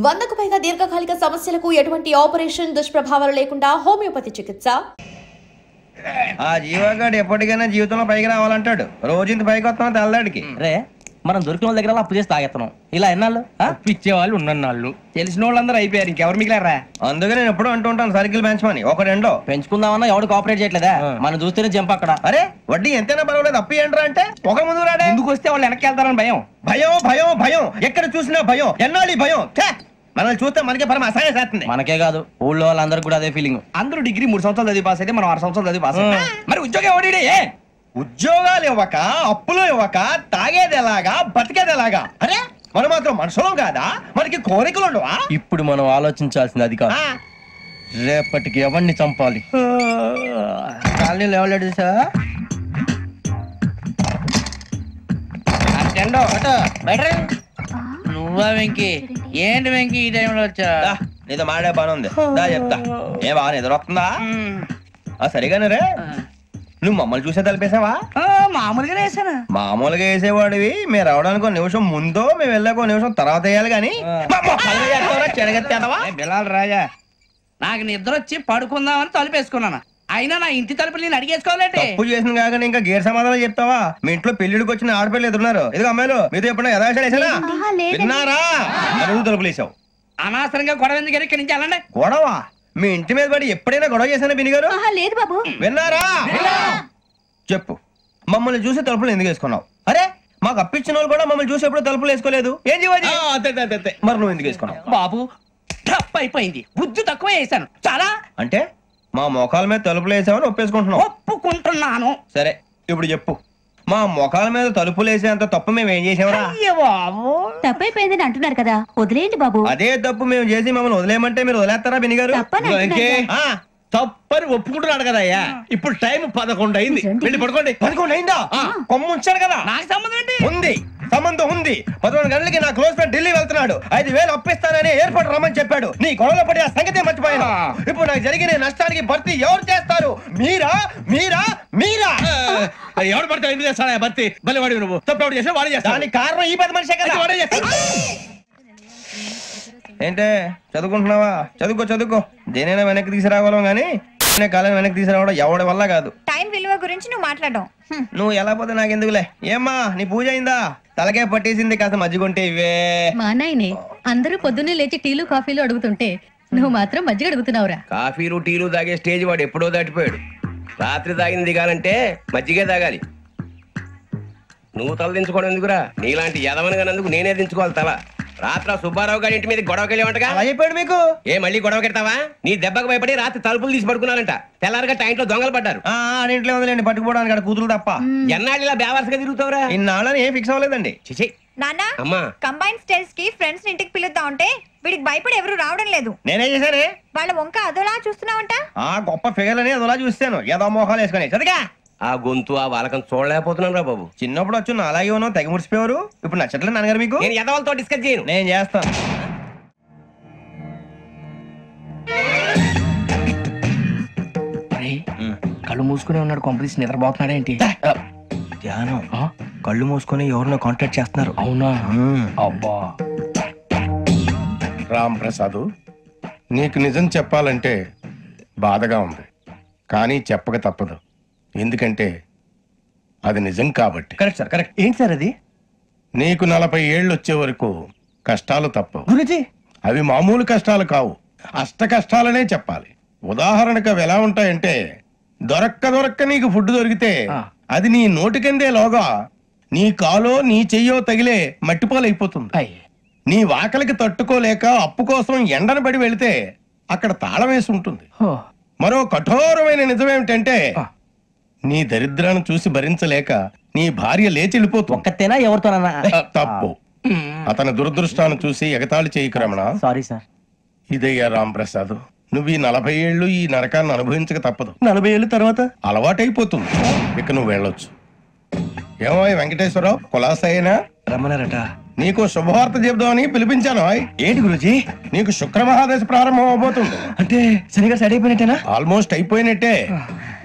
100కు పైగా దీర్ఘకాలిక సమస్యలకు ఎటువంటి ఆపరేషన్ దుష్ప్రభావాలు లేకుండా హోమియోపతి చికిత్స. ఆ జీవగాడు ఎప్పటికైనా జీవితంలో పైకి రావాలంటాడు. రోజు ఇంత పైకి వస్తాం తెల్లడికి రే మనం దొరికిన వాళ్ళ దగ్గర అప్పు చేసి తాగెత్తనం. ఇలా ఎన్నాళ్ళు ఇచ్చే వాళ్ళు ఉన్నన్నాళ్ళు తెలిసిన వాళ్ళందరూ అయిపోయారు, ఇంకెవరు మిగిలారా? అందుకే నేను ఎప్పుడు అంటూ ఉంటాను సర్కిల్ బెంచ్ మని ఒక రెండో పెంచుకుందామన్నా ఎవడు కోఆపరేట్ చేయట్లేదా? మనం చూస్తేనే జంప్ అక్కడ. అరే వడ్డీ ఎంతైనా పర్వాలేదు అప్పు ఏంట్రా అంటే ఒక ముందు రాడే. ముందుకు వస్తే వాళ్ళు వెనక్కి వెళ్తారని భయం. భయం భయం భయం ఎక్కడ చూసినా భయం. ఎన్నాళ్ళు భయం? మనల్ని చూస్తే మనకే పరమ అసహాయం చేస్తుంది. మనకే కాదు ఊళ్ళో వాళ్ళందరూ కూడా అదే ఫీలింగ్. అందరూ డిగ్రీ 3 సంవత్సరాలు చదివి పాస్ అయితే మనం 6 సంవత్సరాలు చదివి పాస్. మరి ఉద్యోగం ఎవడి? ఉద్యోగాలు ఇవ్వక అప్పులు ఇవ్వక తాగేది ఎలాగా బతికేది ఎలాగా? అరే మనం మాత్రం మనుషులం కాదా? మనకి కోరికలు ఉండవా? ఇప్పుడు మనం ఆలోచించాల్సింది అది కాదు, రేపటికి ఎవరిని చంపాలి. కాలనీలో ఎవరు సార్? నువ్వా వెంకీ? ఏంటి వెంకీ ఈ టైంలో వచ్చా? నీతో మాడే పని ఉంది, దా చెప్తా. ఏ బాగా నిద్రొస్తుందా? సరిగానే రే, నువ్వు మమ్మల్ని చూసే తలిపేసావా? మామూలుగానే వేసాను. మామూలుగా వేసేవాడివి. మేము రావడానికి 1 నిమిషం ముందో మేము వెళ్ళాక 1 నిమిషం తర్వాత వేయాలి కానీ బిలాల్ రాజా, నాకు నిద్ర వచ్చి పడుకుందామని తలుపేసుకున్నాను. అయినా నా ఇంటి తలుపులు నేను అడిగేసుకోవాలంటే తప్పు చేసిన కాక ఇంకా గేర్ సమాధానం చెప్తావా? మీ ఇంట్లో పెళ్లిడికి వచ్చిన ఆడపిల్లలు ఎదురున్నారు. ఇది అమ్మాయిలు మీతో ఎప్పుడైనా యథాశాలు వేసానా? విన్నారా? అడుగు తలుపులు వేసావు. అనవసరంగా గొడవ ఎందుకు ఇక్కడి నుంచి వెళ్ళండి. గొడవ? మీ ఇంటి మీద పడి ఎప్పుడైనా గొడవ చేశానా బిని గారు? లేదు బాబు. విన్నారా? చెప్పు, మమ్మల్ని చూసి తలుపులు ఎందుకు వేసుకున్నావు? అరే మాకు అప్పించిన వాళ్ళు కూడా మమ్మల్ని చూసి ఎప్పుడు తలుపులు వేసుకోలేదు. ఏం చేయాలి? మరి నువ్వు ఎందుకు వేసుకున్నావు? బాబు టప్ అయిపోయింది, బుద్ధి తక్కువ వేసాను చాలా. అంటే మా మోకాల మీద తలుపులు వేసామని ఒప్పేసుకుంటున్నావు? ఒప్పుకుంటున్నాను. సరే ఇప్పుడు చెప్పు, మా మొఖాల మీద తలుపులు వేసేంత తప్పు మేము ఏం చేసామరా? తప్పు అయిపోయిందని అంటున్నారు కదా, వదిలేయండి బాబు. అదే తప్పు మేము చేసి మమ్మల్ని వదిలేయమంటే మీరు వదిలేస్తారా బిని గారు? తప్పని ఒప్పుకుంటున్నాడు కదా అయ్యా. ఇప్పుడు టైం 11 అయింది, వెళ్ళి పడుకోండి. 11 అయిందా? కొమ్ము ఉంచాడు కదా. నాకు సంబంధం ఏంటి? ఉంది, సంబంధం ఉంది. 11 గంటలకి నా క్లోజ్ ఫ్రెండ్ ఢిల్లీ వెళ్తున్నాడు. 5,000 అప్పిస్తానని ఎయిర్పోర్ట్ రమ్మని చెప్పాడు. నీ గొడవలో పడి ఆ సంగతి మర్చిపోయాను. ఇప్పుడు నాకు జరిగిన నష్టానికి భర్తీ ఎవరు చేస్తారు? మీరా మీరా మీరా? ఎవడు పడితే ఎందుకు చేస్తాడా భర్తీ? మళ్ళీ వాడి నువ్వు తప్పు ఎవడు చేసా వాడే చేస్తా. దానికి కారణం ఈ 10 మనిషే కదా. వాడే చేస్తా. ఏంటే చదువుకుంటున్నావా? చదువుకో చదువుకో. దేనైనా వెనక్కి తీసుకురావాలం గానీ కాలం వెనక్కి తీసుకురావడం ఎవడి వల్ల కాదు. టైం విలువ గురించి నువ్వు మాట్లాడడం. నువ్వు ఎలా పోతే నాకెందుకులే. ఏమ్మా నీ పూజ అయిందా? తలకే పట్టేసింది, కాస్త మజ్జిగుంటే ఇవే. మా నాయనే అందరూ పొద్దున్నే లేచి టీలు కాఫీలు అడుగుతుంటే నువ్వు మాత్రం మజ్జిగ అడుగుతున్నావురా. కాఫీలు టీలు తాగే స్టేజ్ వాడు ఎప్పుడో దాటిపోయాడు. రాత్రి తాగింది దిగాలంటే మజ్జిగే తాగాలి. నువ్వు తల దించుకోవడం ఎందుకురా? నీలాంటి యదవనగానందుకు నేనే దించుకోవాలి తల. రాత్రి సుబ్బారావు గారి ఇంటి మీద గొడవకి వెళ్ళేవంటగా. అలా చెప్పాడు మీకు? ఏ మళ్ళీ గొడవ కెడతావా? నీ దెబ్బకు భయపడి రాత్రి తలుపులు తీసి పడుకున్నారంట. తెల్లారగా టైంట్లో దొంగలు పడ్డారు. ఇంట్లో ఉందిలేండి, పట్టుకుపోవడానికి అక్కడ కూతురు తప్ప. ఎన్నాళ్ళు ఇలా బేవర్స్గా తిరుగుతావురా? ఇన్నాళ్ళని ఏం ఫిక్స్ అవ్వలేదండి. చిచి నాన్న, అమ్మా కంబైన్ స్టైల్స్ కి ఫ్రెండ్స్ ఇంటికి పిలుద్దాం అంటే వీడికి భయపడి ఎవరు రావడం లేదు. నేనే చేశానే. వాళ్ళ వంక అదోలా చూస్తున్నావంట. గొప్ప ఫిగర్ అని అదోలా చూస్తాను. ఏదో మోహాలు వేసుకొని చదిగా ఆ గొంతు ఆ వాలకం చూడలేకపోతున్నాను రా బాబు. చిన్నప్పుడు వచ్చి నా అలాగే ఉన్నావు, తెగ ముడిచిపోయారు. ఇప్పుడు నచ్చట్లేదు నాన్నగారు మీకు? నేను యదవలతో డిస్కస్ చేయను. నేను చేస్తాను. కళ్ళు మూసుకునే ఉన్నాడు, కొంపదీసి నిద్రపోతున్నాడేంటి? ధ్యానం. కళ్ళు మూసుకొని ఎవరినో కాంటాక్ట్ చేస్తున్నారు. అవునా? అబ్బా రామ్ ప్రసాద్, నీకు నిజం చెప్పాలంటే బాధగా ఉంది, కానీ చెప్పక తప్పదు. ఎందుకంటే అది నిజం కాబట్టి. Correct sir, correct. ఏంటి సార్ అది? నీకు 40 ఏళ్ళు వచ్చే వరకు కష్టాలు తప్పవు గురుజీ. అవి మామూలు కష్టాలు కావు, అష్ట కష్టాలనే చెప్పాలి. ఉదాహరణకు అవి ఎలా ఉంటాయంటే, దొరక్క నీకు ఫుడ్ దొరికితే అది నీ నోటికందే లోగా నీ కాలో నీ చెయ్యో తగిలే మట్టిపాలైపోతుంది. నీ వాకలికి తట్టుకోలేక అప్పు కోసం ఎండను పడి వెళితే అక్కడ తాళం వేసి ఉంటుంది. మరో కఠోరమైన నిజమేమిటంటే, నీ దరిద్రాన్ని చూసి భరించలేక నీ భార్య లేచి వెళ్ళిపోతుంది. ఒక్కతేనా ఎవరితోనన్నా? తప్పు. అతని దురదృష్టాన్ని చూసి ఎగతాళి చేయకు రమణ. Sorry sir. ఇదయ్యా రాంప్రసాద్, నువ్వు ఈ 40 ఏళ్ళు ఈ నరకాన్ని అనుభవించక తప్పదు. 40 ఏళ్ళు తర్వాత అలవాటైపోతుంది. ఇక నువ్వు వెళ్ళొచ్చు. ఏమో వెంకటేశ్వరరావు, కులాసైనా రమ్మన్నారట. నీకు శుభవార్త చెబుదామని పిలిపించాను. ఏంటి గురుజీ? నీకు శుక్ర మహాదశ ప్రారంభం అవబోతుంది. అంటే సరిగా సెట్ అయిపోయినట్టేనా? ఆల్మోస్ట్ అయిపోయినట్టే.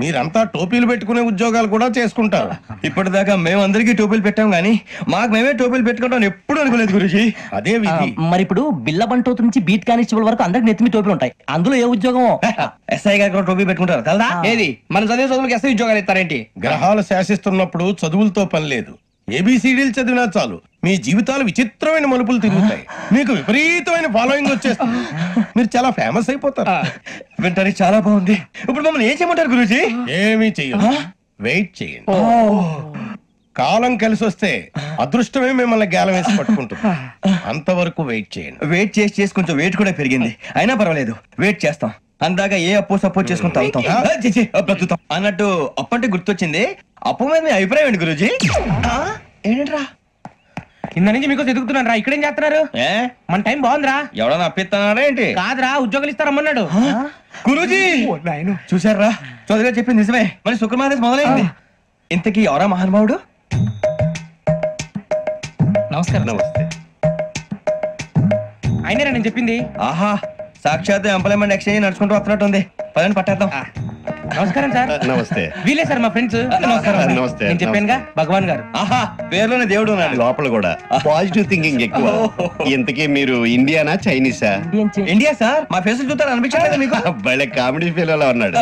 మీరంతా టోపీలు పెట్టుకునే ఉద్యోగాలు కూడా చేసుకుంటారు. ఇప్పటిదాకా మేమందరికీ టోపీలు పెట్టాం గానీ మాకు మేమే టోపీలు పెట్టుకుంటాం ఎప్పుడు అనుకోలేదు గురుజీ. అదే విధి. మరి ఇప్పుడు బిల్ల బంటోతు నుంచి బీట్ కానిస్టేబుల్ వరకు అందరికి నెత్తిమి టోపీలు ఉంటాయి. అందులో ఏ ఉద్యోగం? ఎస్ఐ గారు కూడా టోపీ పెట్టుకుంటారు తెలదా? ఏది మన చదివే చదువులకు ఎస్ఐ ఉద్యోగాలు ఇస్తారేంటి? గ్రహాలు శాసిస్తున్నప్పుడు చదువులతో పని లేదు. ఏబిసిడీలు చదివినా చాలు మీ జీవితాలు విచిత్రమైన మలుపులు తిరుగుతాయి. మీకు విపరీతమైన ఫాలోయింగ్ వచ్చేస్తుంది. మీరు చాలా ఫేమస్ అయిపోతారు. వింటానికి చాలా బాగుంది. ఇప్పుడు మమ్మల్ని ఏం చేయమంటారు గురూజీ? ఏమీ చెయ్యదు, వెయిట్ చేయండి. కాలం కలిసి వస్తే అదృష్టమే మిమ్మల్ని గేలం వేసి పట్టుకుంటుంది. అంతవరకు వెయిట్ చేయండి. వెయిట్ చేసి కొంచెం వెయిట్ కూడా పెరిగింది. అయినా పర్వాలేదు, వెయిట్ చేస్తాం. అందాక ఏ అప్పు సపోర్ట్ చేసుకుని తాగుతాం, బ్రతుకుతాం అన్నట్టు. అప్పు అంటే గుర్తొచ్చింది, అప్పు మీద మీ అభిప్రాయం ఏంటి గురూజీ? ఏంటరా కింద నుంచి మీకు ఎదుగుతున్నాను రా. ఇక్కడేం చేస్తున్నారు? మన టైం బాగుందిరా. ఎవడన్నా అప్పిస్తున్నాడా ఏంటి? కాదురా, ఉద్యోగాలు ఇస్తారమ్మన్నాడు గురూజీ. చూసారా, చౌదరి గారు చెప్పింది నిజమే. మరి శుక్రమాదేశ్ మొదలైంది. ఇంతకీ ఎవరా మహానుభావుడు? నమస్కారం. నమస్తే. అయినరా నేను చెప్పింది? ఆహా, సాక్షాత్ ఎంప్లాయ్మెంట్ ఎక్స్చేంజ్ నడుచుకుంటూ వస్తున్నట్టు ఉంది. పదండి పట్టేద్దాం. నమస్కారం సార్. నమస్తే. వీలే సార్ మా ఫ్రెండ్స్. నమస్తే. నేను చెప్పానుగా భగవాన్ గారు. ఆహా, పేర్లోనే దేవుడు ఉన్నాడు. లోపల కూడా పాజిటివ్ థింకింగ్ ఎక్కువ. ఇంతకీ మీరు ఇండియానా చైనీసా? India sir. మా ఫేస్ చూస్తారు అనిపించలేదు మీకు? భలే కామెడీ ఫీల్ అలా ఉన్నాడు.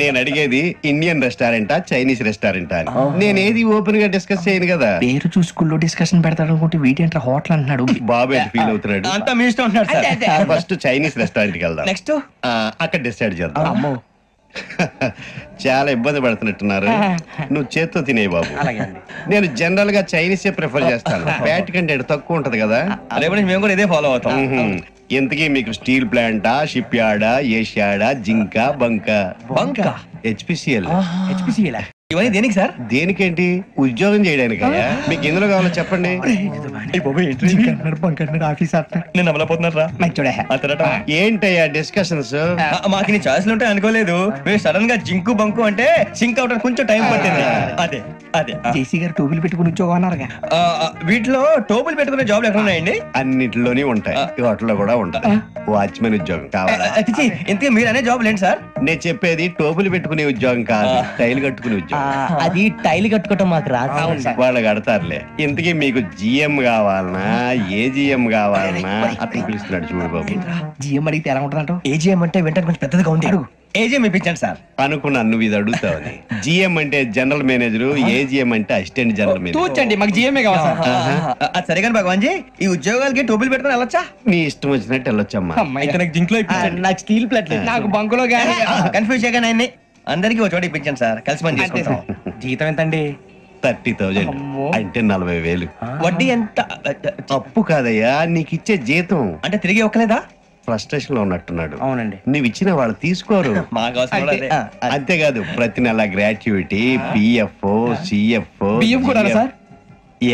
నేను అడిగేది ఇండియన్ రెస్టారెంటా చైనీస్ రెస్టారెంటా అని. నేనేది ఓపెన్ గా డిస్కస్ చేయను కదా. పేరు చూసి స్కూల్లో డిస్కషన్ పెడతాడు అనుకుంటే వీటేంట్రా హోటల్ అంటున్నాడు. బాబు ఎట్ ఫీల్ అవుతున్నాడు. అంతా మీ ఇష్టం ఉంటున్నాడు సార్. ఫస్ట్ చైనీస్ రెస్టారెంట్ కి వెళ్దాం. నెక్స్ట్ అక్కడ డిసైడ్ చేద్దాం. చాలా ఇబ్బంది పడుతున్నట్టున్నారు. నువ్వు చేత్తో తినే బాబు. నేను జనరల్ గా చైనీసే ప్రిఫర్ చేస్తాను. ఫ్యాట్ కంటెంట్ తక్కువ ఉంటది కదా. రేపు నుంచి మేము కూడా ఇదే ఫాలో అవుతాం. ఇంతకీ మీకు స్టీల్ ప్లాంటా, షిప్ యార్డా, ఏషియాడా, జింక, బంకా? హెచ్పిసిఎల్. ఇవన్నీ దేనికి సార్? దేనికేంటి? ఉద్యోగం చేయడానికి. మీకు ఎందులో కావాలో చెప్పండి. నేను అమలపోతున్నారా? ఏంటయ్యా డిస్కషన్స్? మాకు నీ ఛాయిస్లు ఉంటాయి అనుకోలేదు. మీరు సడన్ గా జింకు బంకు అంటే సింక్ అవడానికి కొంచెం టైం పట్టింది. అదే అదే జేసీ గారు టోపీలు పెట్టుకుని ఉద్యోగం అన్నారుగా. వీటిలో టోపులు పెట్టుకునే జాబ్లు ఎక్కడ ఉన్నాయండి? అన్నిటిలోనే ఉంటాయి. హోటల్లో కూడా ఉంటాయి. వాచ్మెన్ ఉద్యోగం కావాలా? ఇంతకీ మీరు అనే జాబ్ ఏంటి సార్? నేను చెప్పేది టోపులు పెట్టుకునే ఉద్యోగం కాదు, టైల్ కట్టుకునే ఉద్యోగం. అది టైల్ కట్టుకోవటం మాకు రాదు. వాళ్ళు కడతారులే. ఇంతకీ మీకు జిఎం కావాలనా, ఏజిఎం కావాలనా? అట్లా పిలుస్తున్నాడు చూడు బాబు. జిఎం అడిగితే ఎలా ఉంటుందంట? ఏజిఎం అంటే వెంటనే కొంచెం పెద్దదిగా ఉంది. ఏజిఎం ఇప్పించండి సార్. అనుకున్నాను నువ్వు ఇది అడుగుతావని. జిఎం అంటే జనరల్ మేనేజర్, ఏజిఎం అంటే అసిస్టెంట్ జనరల్ మేనేజర్. తూచండి, మాకు జిఎంఏ కావాలి సార్. అది సరే కానీ భగవాన్ జీ, ఈ ఉద్యోగాలకి టోపులు పెట్టుకుని వెళ్ళొచ్చా? నీ ఇష్టం వచ్చినట్టు వెళ్ళొచ్చమ్మా. నాకు స్టీల్ ప్లేట్ నాకు బంకులో గానీ కన్ఫ్యూజ్ చేయగానే ఆయన్ని అందరికీ ఒక చోట ఇప్పించండి సార్. కలిసి పని చేసుకుంటాం. జీతం ఎంతండి? 30,000 అంటే 40,000. వడ్డీ ఎంత? అప్పు కాదయ్యా, నీకు ఇచ్చే జీతం. అంటే తిరిగి ఒక్కలేదా? ఫ్రస్ట్రేషన్ లో ఉన్నట్టున్నాడు. అవునండి. నువ్వు ఇచ్చిన వాళ్ళు తీసుకోరు. మాకు అవసరం కూడా అదే. అంతేకాదు ప్రతి నెల గ్రాట్యుటీ, పిఎఫ్, సిఎఫ్. బియ్యం కూడా సార్?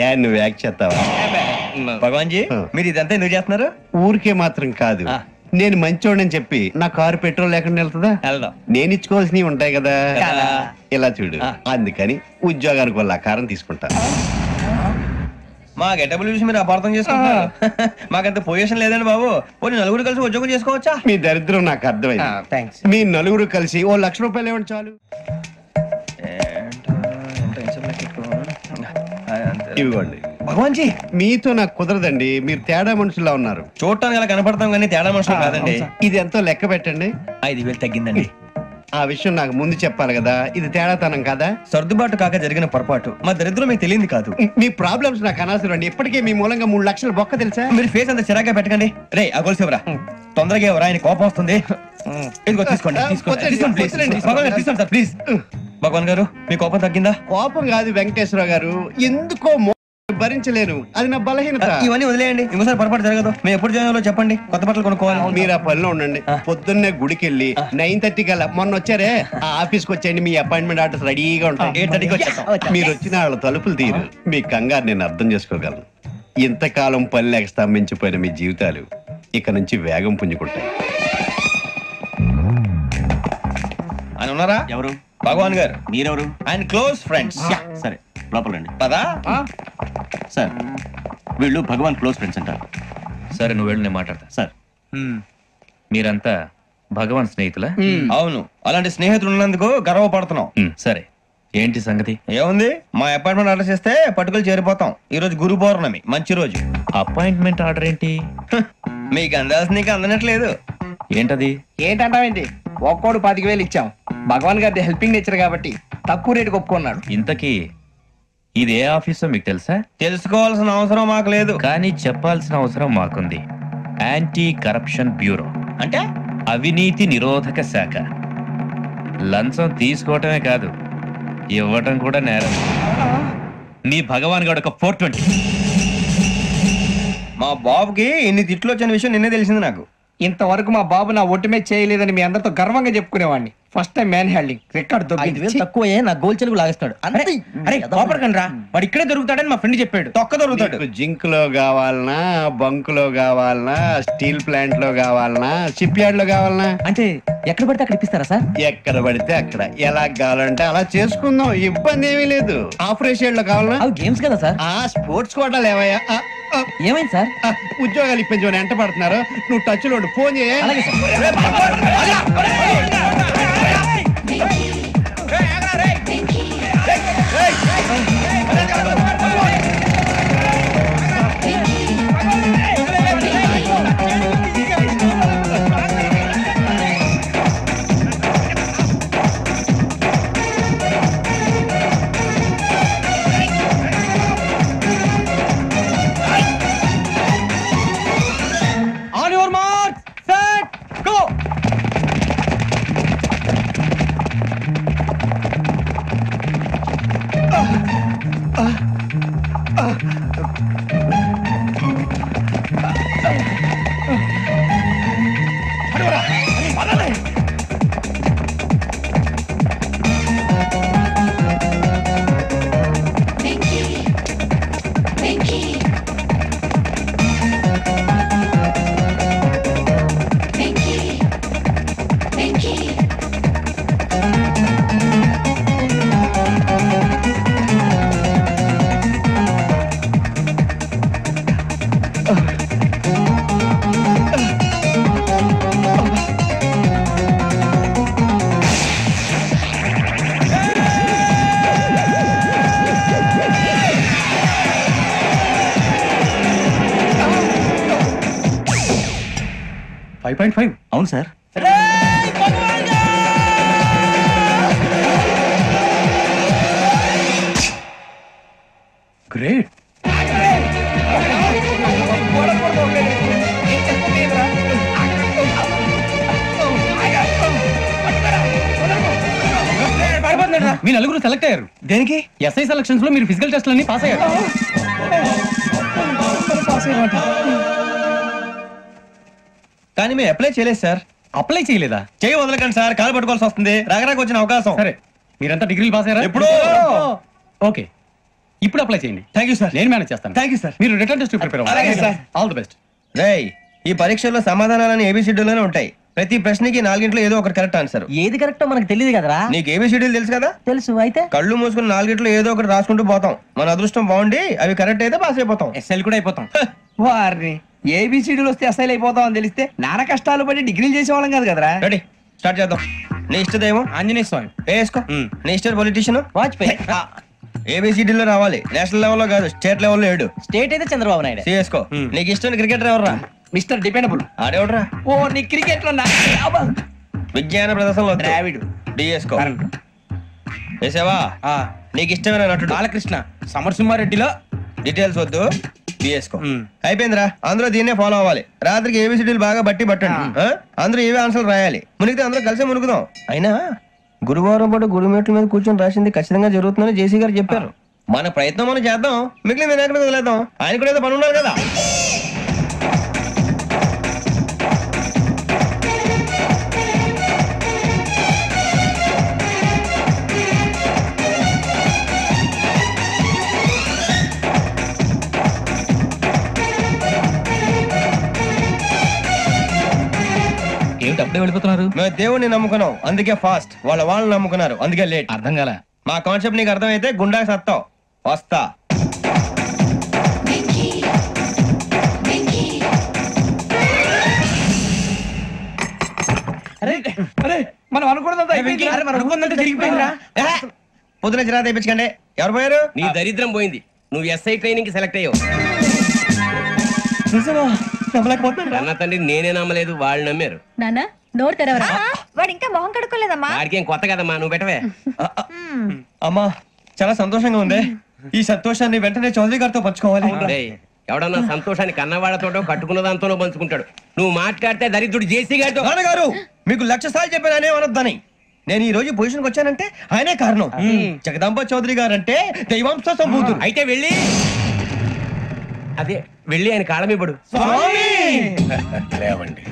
ఏ నువ్వు యాక్ చేస్తావా? భగవాన్ జీ, మీరు ఇదంతా ఎందుకు చేస్తున్నారు? ఊరికే మాత్రం కాదు. నేను మంచోడని చెప్పి నా కారు పెట్రోల్ లేకుండా వెళ్తుందా? వెళ్దాం. నేను ఇచ్చుకోవాల్సినవి ఉంటాయి కదా. కదా. ఇలా చూడు. అందుకని ఉద్యోగానికి వాళ్ళ ఆకారం తీసుకుంటా. మా గెటబుల్ చూసి మీరు అపార్థం చేసుకుంటారు. మాకంత పొజిషన్ లేదండి బాబు. పోనీ నలుగురు కలిసి ఉద్యోగం చేసుకోవచ్చా? మీ దరిద్రం నాకు అర్థమైంది. మీ నలుగురు కలిసి ఓ 1,00,000 రూపాయలు ఇవ్వండి చాలు. ఇవ్వండి. భగవాన్ జీ, మీతో నాకు కుదరదండి. మీరు తేడా మనుషుల్లా ఉన్నారు. చూడటానికి అలా కనపడతాం కానీ తేడా మనుషులు కాదండి. ఇది ఎంతో లెక్క పెట్టండి. 5,000 తగ్గిందండి. ఆ విషయం నాకు ముందు చెప్పాలి కదా. ఇది తేడాతనం కదా. సర్దుబాటు కాక జరిగిన పొరపాటు. మా దరిద్రం మీకు తెలియదు కాదు. మీ ప్రాబ్లమ్స్ నాకు అనవసరం అండి. ఇప్పటికే మీ మూలంగా 3 లక్షల బొక్క తెలుసా? మీరు ఫేస్ అంత చిరాగ్గా పెట్టకండి. రే ఆ గొలుసు ఎవరా? తొందరగా ఎవరా? ఆయన కోపం వస్తుంది. ఇదిగో తీసుకోండి. తీసుకోండి సార్ ప్లీజ్. భగవాన్ గారు, మీ కోపం తగ్గిందా? కోపం కాదు వెంకటేశ్వర గారు, ఎందుకో భరించలేను. అది నా బలహీనత. ఇవన్నీ వదిలేయండి, ఇంకోసారి పొరపాటు జరగదు. మేము ఎప్పుడు జాయిన్ అవ్వాలో చెప్పండి, కొత్త బట్టలు కొనుక్కోవాలి. మీరు ఆ పనిలో ఉండండి. పొద్దున్నే గుడికి వెళ్ళి 9:30 కల్లా, మొన్న వచ్చారే ఆ ఆఫీస్కి వచ్చేయండి. మీ అపాయింట్మెంట్ ఆర్డర్స్ రెడీగా ఉంటాయి. 8:30కి వచ్చేస్తాం. మీరు వచ్చిన వాళ్ళ తలుపులు తీరు. మీ కంగారు నేను అర్థం చేసుకోగలను. ఇంతకాలం పని లేక స్తంభించిపోయిన మీ జీవితాలు ఇక నుంచి వేగం పుంజుకుంటాయి. ఆయన ఉన్నారా? ఎవరు? భగవాన్ గారు. మీరెవరు? ఆయన క్లోజ్ ఫ్రెండ్స్. సరే లోపల రండి. పదా సార్, వీళ్ళు భగవాన్ క్లోజ్ ఫ్రెండ్స్ అంటారు. సరే నువ్వు వెళ్ళు, నేను మాట్లాడతా. సార్, మీరంతా భగవాన్ స్నేహితులా? అవును, అలాంటి స్నేహితులు ఉన్నందుకు గర్వపడుతున్నాం. సరే, ఏంటి సంగతి? ఏముంది, మా అపాయింట్మెంట్ ఆర్డర్ చేస్తే పట్టుకులు చేరిపోతాం. ఈ రోజు గురు పౌర్ణమి, మంచి రోజు. అపాయింట్మెంట్ ఆర్డర్ ఏంటి? మీకు అందాల్సిన నీకు అందనట్లేదు. ఏంటది? ఏంటంటావేంటి? ఒక్కోడు 10,000 ఇచ్చాం. భగవాన్ గారి హెల్పింగ్ నేచర్ కాబట్టి తక్కువ రేటుకి ఒప్పుకున్నాడు. ఇంతకీ ఇది ఏ ఆఫీసో మీకు తెలుసా? తెలుసుకోవాల్సిన అవసరం మాకు లేదు, కానీ చెప్పాల్సిన అవసరం మాకుంది. యాంటీ కరప్షన్ బ్యూరో, అంటే అవినీతి నిరోధక శాఖ. లంచం తీసుకోవటమే కాదు, ఇవ్వటం కూడా నేరం. మీ భగవాన్ గారు ఒక 420. మా బాబుకి ఇన్ని తిట్లు వచ్చిన విషయం నిన్నే తెలిసింది నాకు. ఇంతవరకు మా బాబు నా ఒట్టుమే చేయలేదని మీ అందరితో గర్వంగా చెప్పుకునేవాడిని. First time man handing record 5,000 తక్కువే, నా గోల్ చెలుగు లాగేస్తున్నాడు. అరే కోపడకండి రా, వాడు ఇక్కడే దొరుకుతాడని మా ఫ్రెండ్ చెప్పాడు. తొక్క దొరుకుతాడు. జింక్ లో కావాలనా, బంక్ లో కావాలనా, స్టీల్ ప్లాంట్ లో కావాలనా, షిప్ యార్డ్ లో కావాలనా? అంటే ఎక్కడ పడితే అక్కడ ఇప్పిస్తారా సార్? ఎక్కడ పడితే అక్కడ, ఎలా కావాలంటే అలా చేసుకుందాం, ఇబ్బంది ఏమీ లేదు. ఆపరేషన్ లో కావాలనా? అవి గేమ్స్ కదా సార్. స్పోర్ట్స్ కోటాలు ఏవయ్యా? ఏమైంది సార్? ఉద్యోగాలు ఇప్పించమని ఎంట పడుతున్నారు. నువ్వు టచ్ లో ఫోన్ చేయ. అలాగే సార్. అవును సార్. గ్రేట్. మీ నలుగురు సెలెక్ట్ అయ్యారు. దేనికి? ఎస్ఐ సెలక్షన్స్ లో మీరు ఫిజికల్ టెస్ట్ అన్ని పాస్ అయ్యారు. కానీ మేము అప్లై చేయలేదు సార్. అప్లై చేయలేదా? చేయి వదలకండి సార్, కాలు పట్టుకోవాల్సి వస్తుంది. రాగరాకు వచ్చిన అవకాశం. సరే, మీరంతా డిగ్రీలు పాస్ అయ్యారా? ఎప్పుడో. ఓకే, ఇప్పుడు అప్లై చేయండి. Thank you sir. నేను మేనేజ్ చేస్తాను. Thank you sir. మీరు రిటర్న్ టెస్ట్ ప్రిపేర్ అలాగే సార్. All the best. రేయ్, ఈ పరీక్షల్లో సమాధానాలని ఏబిసిడ్యూల్లోనే ఉంటాయి. ప్రతి ప్రశ్నకి 4 ఏదో ఒకటి కరెక్ట్ ఆన్సర్. ఏది కరెక్టో మనకు తెలియదు కదరా. నీకు ఏబిసిడ్యూల్ తెలుసు కదా? తెలుసు. అయితే కళ్ళు మూసుకుని 4 ఏదో ఒకటి రాసుకుంటూ పోతాం. మన అదృష్టం బాగుండి అవి కరెక్ట్ అయితే పాస్ అయిపోతాం. ఎస్ఎల్ కూడా అయిపోతాం. వారిని ఏబిసిడీలు వస్తే అసైల్ అయిపోతాం అని తెలిస్తే నాన్న కష్టాలు పడి డిగ్రీలు చేసేవాళ్ళం కాదు కదరా. రెడీ, స్టార్ట్ చేద్దాం. నీ ఇష్టదేమో ఆంజనేయ స్వామి. వేసుకో. నీ ఇష్ట పొలిటీషియన్ వాజ్పేయి. ఏబిసిడీలో రావాలి, నేషనల్ లెవెల్లో కాదు, స్టేట్ లెవెల్లో 7. స్టేట్ అయితే చంద్రబాబు నాయుడు. సిఎస్కో. నీకు ఇష్టం క్రికెటర్ ఎవర్రా? Mister dependable. ఆడేవడరా? ఓ నీ క్రికెట్ లో విజ్ఞాన ప్రదర్శనలో ద్రావిడు. డిఎస్కో. వేసావా? నీకు ఇష్టమైన నటుడు? బాలకృష్ణ. సమరసింహారెడ్డిలో డీటెయిల్స్ వద్దు, బిఎస్కో. అయిపోయిందిరా, అందరూ దీన్నే ఫాలో అవ్వాలి. రాత్రికి ఏబిసిడీలు బాగా బట్టి పట్టండి. అందరూ ఏవే ఆన్సర్లు రాయాలి. మునిగితే అందరూ కలిసి మునుగుదాం. అయినా గురువారం పాటు గురుమేట్ల మీద కూర్చొని రాసింది ఖచ్చితంగా జరుగుతుందని జేసీ గారు చెప్పారు. మన ప్రయత్నం మనం చేద్దాం, మిగిలిన వినాయకుడు వదిలేద్దాం. ఆయన కూడా ఏదో పని ఉండాలి కదా. ఏమిటి అప్పుడే వెళ్ళిపోతున్నారు? మేము దేవుడిని నమ్ముకున్నాం, అందుకే ఫాస్ట్. వాళ్ళని నమ్ముకున్నారు, అందుకే లేట్. అర్థం కాల. మా కాన్సెప్ట్ నీకు అర్థమైతే గుండా సత్తావు. వస్తా. అరే మనం అనుకున్నదంతా అయిపోయింది. పొద్దున జిరా తెప్పించకండి. ఎవరు పోయారు? నీ దరిద్రం పోయింది. నువ్వు ఎస్ఐ ట్రైనింగ్ కి సెలెక్ట్ అయ్యావు. అన్న తండ్రి నేనే నమ్మలేదు, వాళ్ళు నమ్మారు. నాన్న నోరు తెరవరా. వాడు ఇంకా మొహం కడుక్కోలేదమ్మా. వాడికి ఏం కొత్త కదమ్మా, నువ్వు పెట్టవే. అమ్మా చాలా సంతోషంగా ఉంది. ఈ సంతోషాన్ని వెంటనే చౌదరి గారితో పంచుకోవాలి. డేయ్, ఎవడన్నా సంతోషాన్ని కన్నవాళ్లతోటో కట్టుకున్న దాంతోనో పంచుకుంటాడు. నువ్వు మాట్లాడితే దరిద్రుడు జేసీ గారితో. నాన్నగారు మీకు 1,00,000 సార్లు చెప్పాననే అనొద్దని. నేను ఈ రోజు పొజిషన్కి వచ్చానంటే ఆయనే కారణం. జగదాంబ చౌదరి గారు అంటే దైవాంశ సంభూతుడు. అయితే వెళ్ళి అదే వెళ్ళి ఆయన కాళమివ్వడు. లేవండి.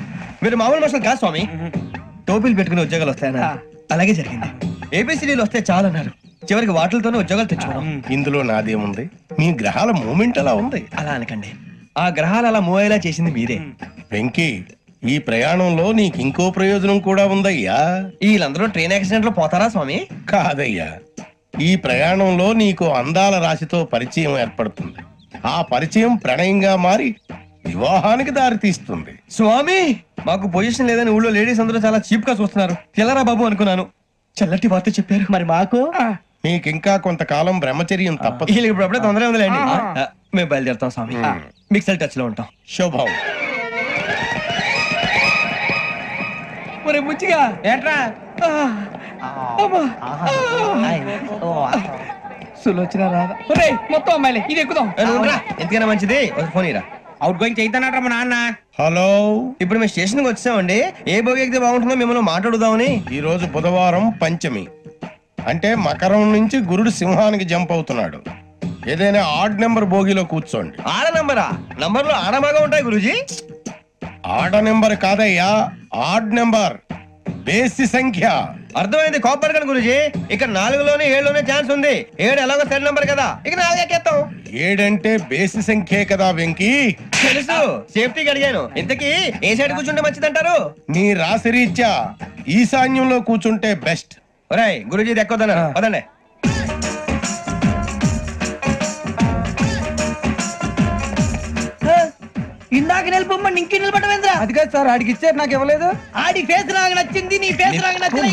మీరు మామూలు మనుషులు కాదు స్వామి. టోపీలు పెట్టుకుని ఉద్యోగాలు వస్తాయన్నారు, అలాగే జరిగింది. ఏబిసిడీలు వస్తే చాలన్నారు, చివరికి వాటిలతోనే ఉద్యోగాలు తెచ్చుకున్నాం. ఇందులో నాదేముంది? మీ గ్రహాల మూమెంట్ అలా ఉంది. అలా అనకండి, ఆ గ్రహాలు అలా మూవ్ అయ్యేలా చేసింది మీరే. వెంకీ, ఈ ప్రయాణంలో నీకు ఇంకో ప్రయోజనం కూడా ఉందయ్యా. వీళ్ళందరూ ట్రైన్ యాక్సిడెంట్ లో పోతారా స్వామి? కాదయ్యా, ఈ ప్రయాణంలో నీకు అందాల రాశితో పరిచయం ఏర్పడుతుంది. ఆ పరిచయం ప్రణయంగా మారి వివాహానికి దారితీస్తుంది. స్వామి మాకు పొజిషన్ లేదని ఊళ్ళో లేడీస్ అందరూ చాలా చీప్ గా చూస్తున్నారు. తెల్లరా బాబు అనుకున్నాను, చల్లటి వార్త చెప్పారు. మరి మాకు నీకింకా కొంతకాలం బ్రహ్మచర్యం తప్పదు. వీళ్ళకి ఇప్పుడు అప్పుడే తొందరగా ఉందిలేండి. మేము బయలుదేరుతాం స్వామి, మిక్సెల్ టచ్ లో ఉంటాం. శుభం. ఒరే ముచ్చిగా ఏంట్రా సులోచన రాదా? ఒరే మొత్తం అమ్మాయిలే, ఇది ఎక్కుదాం. ఎందుకైనా మంచిది ఒక ఫోన్ ఇరా. అవుట్ గోయింగ్ చేద్దానట్రా మా నాన్న. హలో, ఇప్పుడు మేము స్టేషన్ కి వచ్చామండి. ఏ బోగి ఎక్కితే బాగుంటుందో మిమ్మల్ని మాట్లాడుదామని. ఈ రోజు బుధవారం పంచమి, అంటే మకరం నుంచి గురుడు సింహానికి జంప్ అవుతున్నాడు. ఏదైనా ఆడ్ నెంబర్ బోగిలో కూర్చోండి. ఆడ నంబరా? నంబర్లు ఆడమాగా ఉంటాయి గురూజీ. ఆడ నెంబర్ కాదయ్యా, ఆడ్ నెంబర్, బేసి సంఖ్య. అర్థమైంది, కోపడకండి గురూజీ. ఇక్కడ 4లోనే 7లోనే ఛాన్స్ ఉంది. 7 ఎలాగో సెల్ నంబర్ కదా, ఇక 4 ఎక్కేస్తాం. 7 అంటే బేసి సంఖ్యే కదా వెంకీ. తెలుసు, సేఫ్టీకి అడిగాను. ఇంతకీ ఏ సైడ్ కూర్చుంటే మంచిదంటారు? నీ రాశి రీత్యా ఈశాన్యంలో కూర్చుంటే బెస్ట్. ఒరేయ్ గురూజీ దెక్కొద్దన్నారు, పదండి. ఇందాక నిలబొమ్మని ఇంకే నిలబడమేంద్రా? అది కాదు సార్, ఆడికి ఇచ్చారు, నాకు ఇవ్వలేదు. ఆడి ఫేస్ నాకు నచ్చింది, నీ ఫేస్ నాకు నచ్చింది.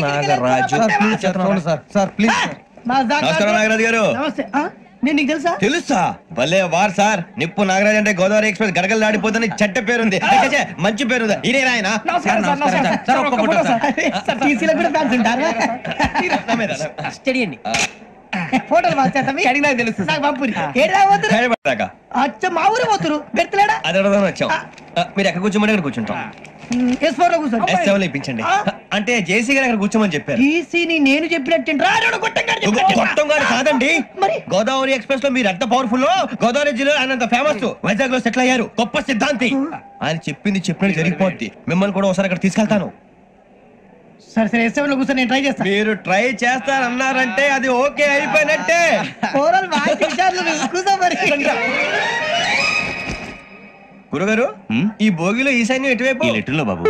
Sir please. నమస్కారం నాగరాజు గారు. నమస్తే. నేను నీకు తెలుసా? తెలుసా? భలే వార్ సార్. నిప్పు నాగరాజ్ అంటే గోదావరి ఎక్స్ప్రెస్ గడగలు దాడిపోతుంది చెడ్డ పేరుంది. మంచి పేరు ఇదే ఆయన. స్టడీ అండి. ఫోటోలు మార్చేస్తాం, నాకు తెలుసు. నాకు పంపురి. అచ్చ మా ఊరు పోతురు బెర్తలేడా? అది అడగదామని వచ్చాం. మీరు ఎక్కడ కూర్చోమని అక్కడ కూర్చుంటాం. S7 ఇప్పించండి. అంటే జేసీ గారు అక్కడ కూర్చోమని చెప్పారు. నేను గొట్టం గారు కాదండి, గోదావరి ఎక్స్ప్రెస్ లో మీరు ఎంత పవర్ఫుల్, గోదావరి జిల్లా ఆయన ఫేమస్, వైజాగ్ లో సెటిల్ అయ్యారు, గొప్ప సిద్ధాంతి. ఆయన చెప్పింది చెప్పినట్టు జరిగిపోద్ది. మిమ్మల్ని కూడా ఒకసారి అక్కడ తీసుకెళ్తాను. సరే సరే, S7 లో కూర్చొని నేను ట్రై చేస్తాను. మీరు ట్రై చేస్తారన్నారంటే అది ఓకే అయిపోయినట్టే. గురుగారు, ఈ భోగిలో ఈశాన్యం ఎటువైపు? లెటర్లో బాబు.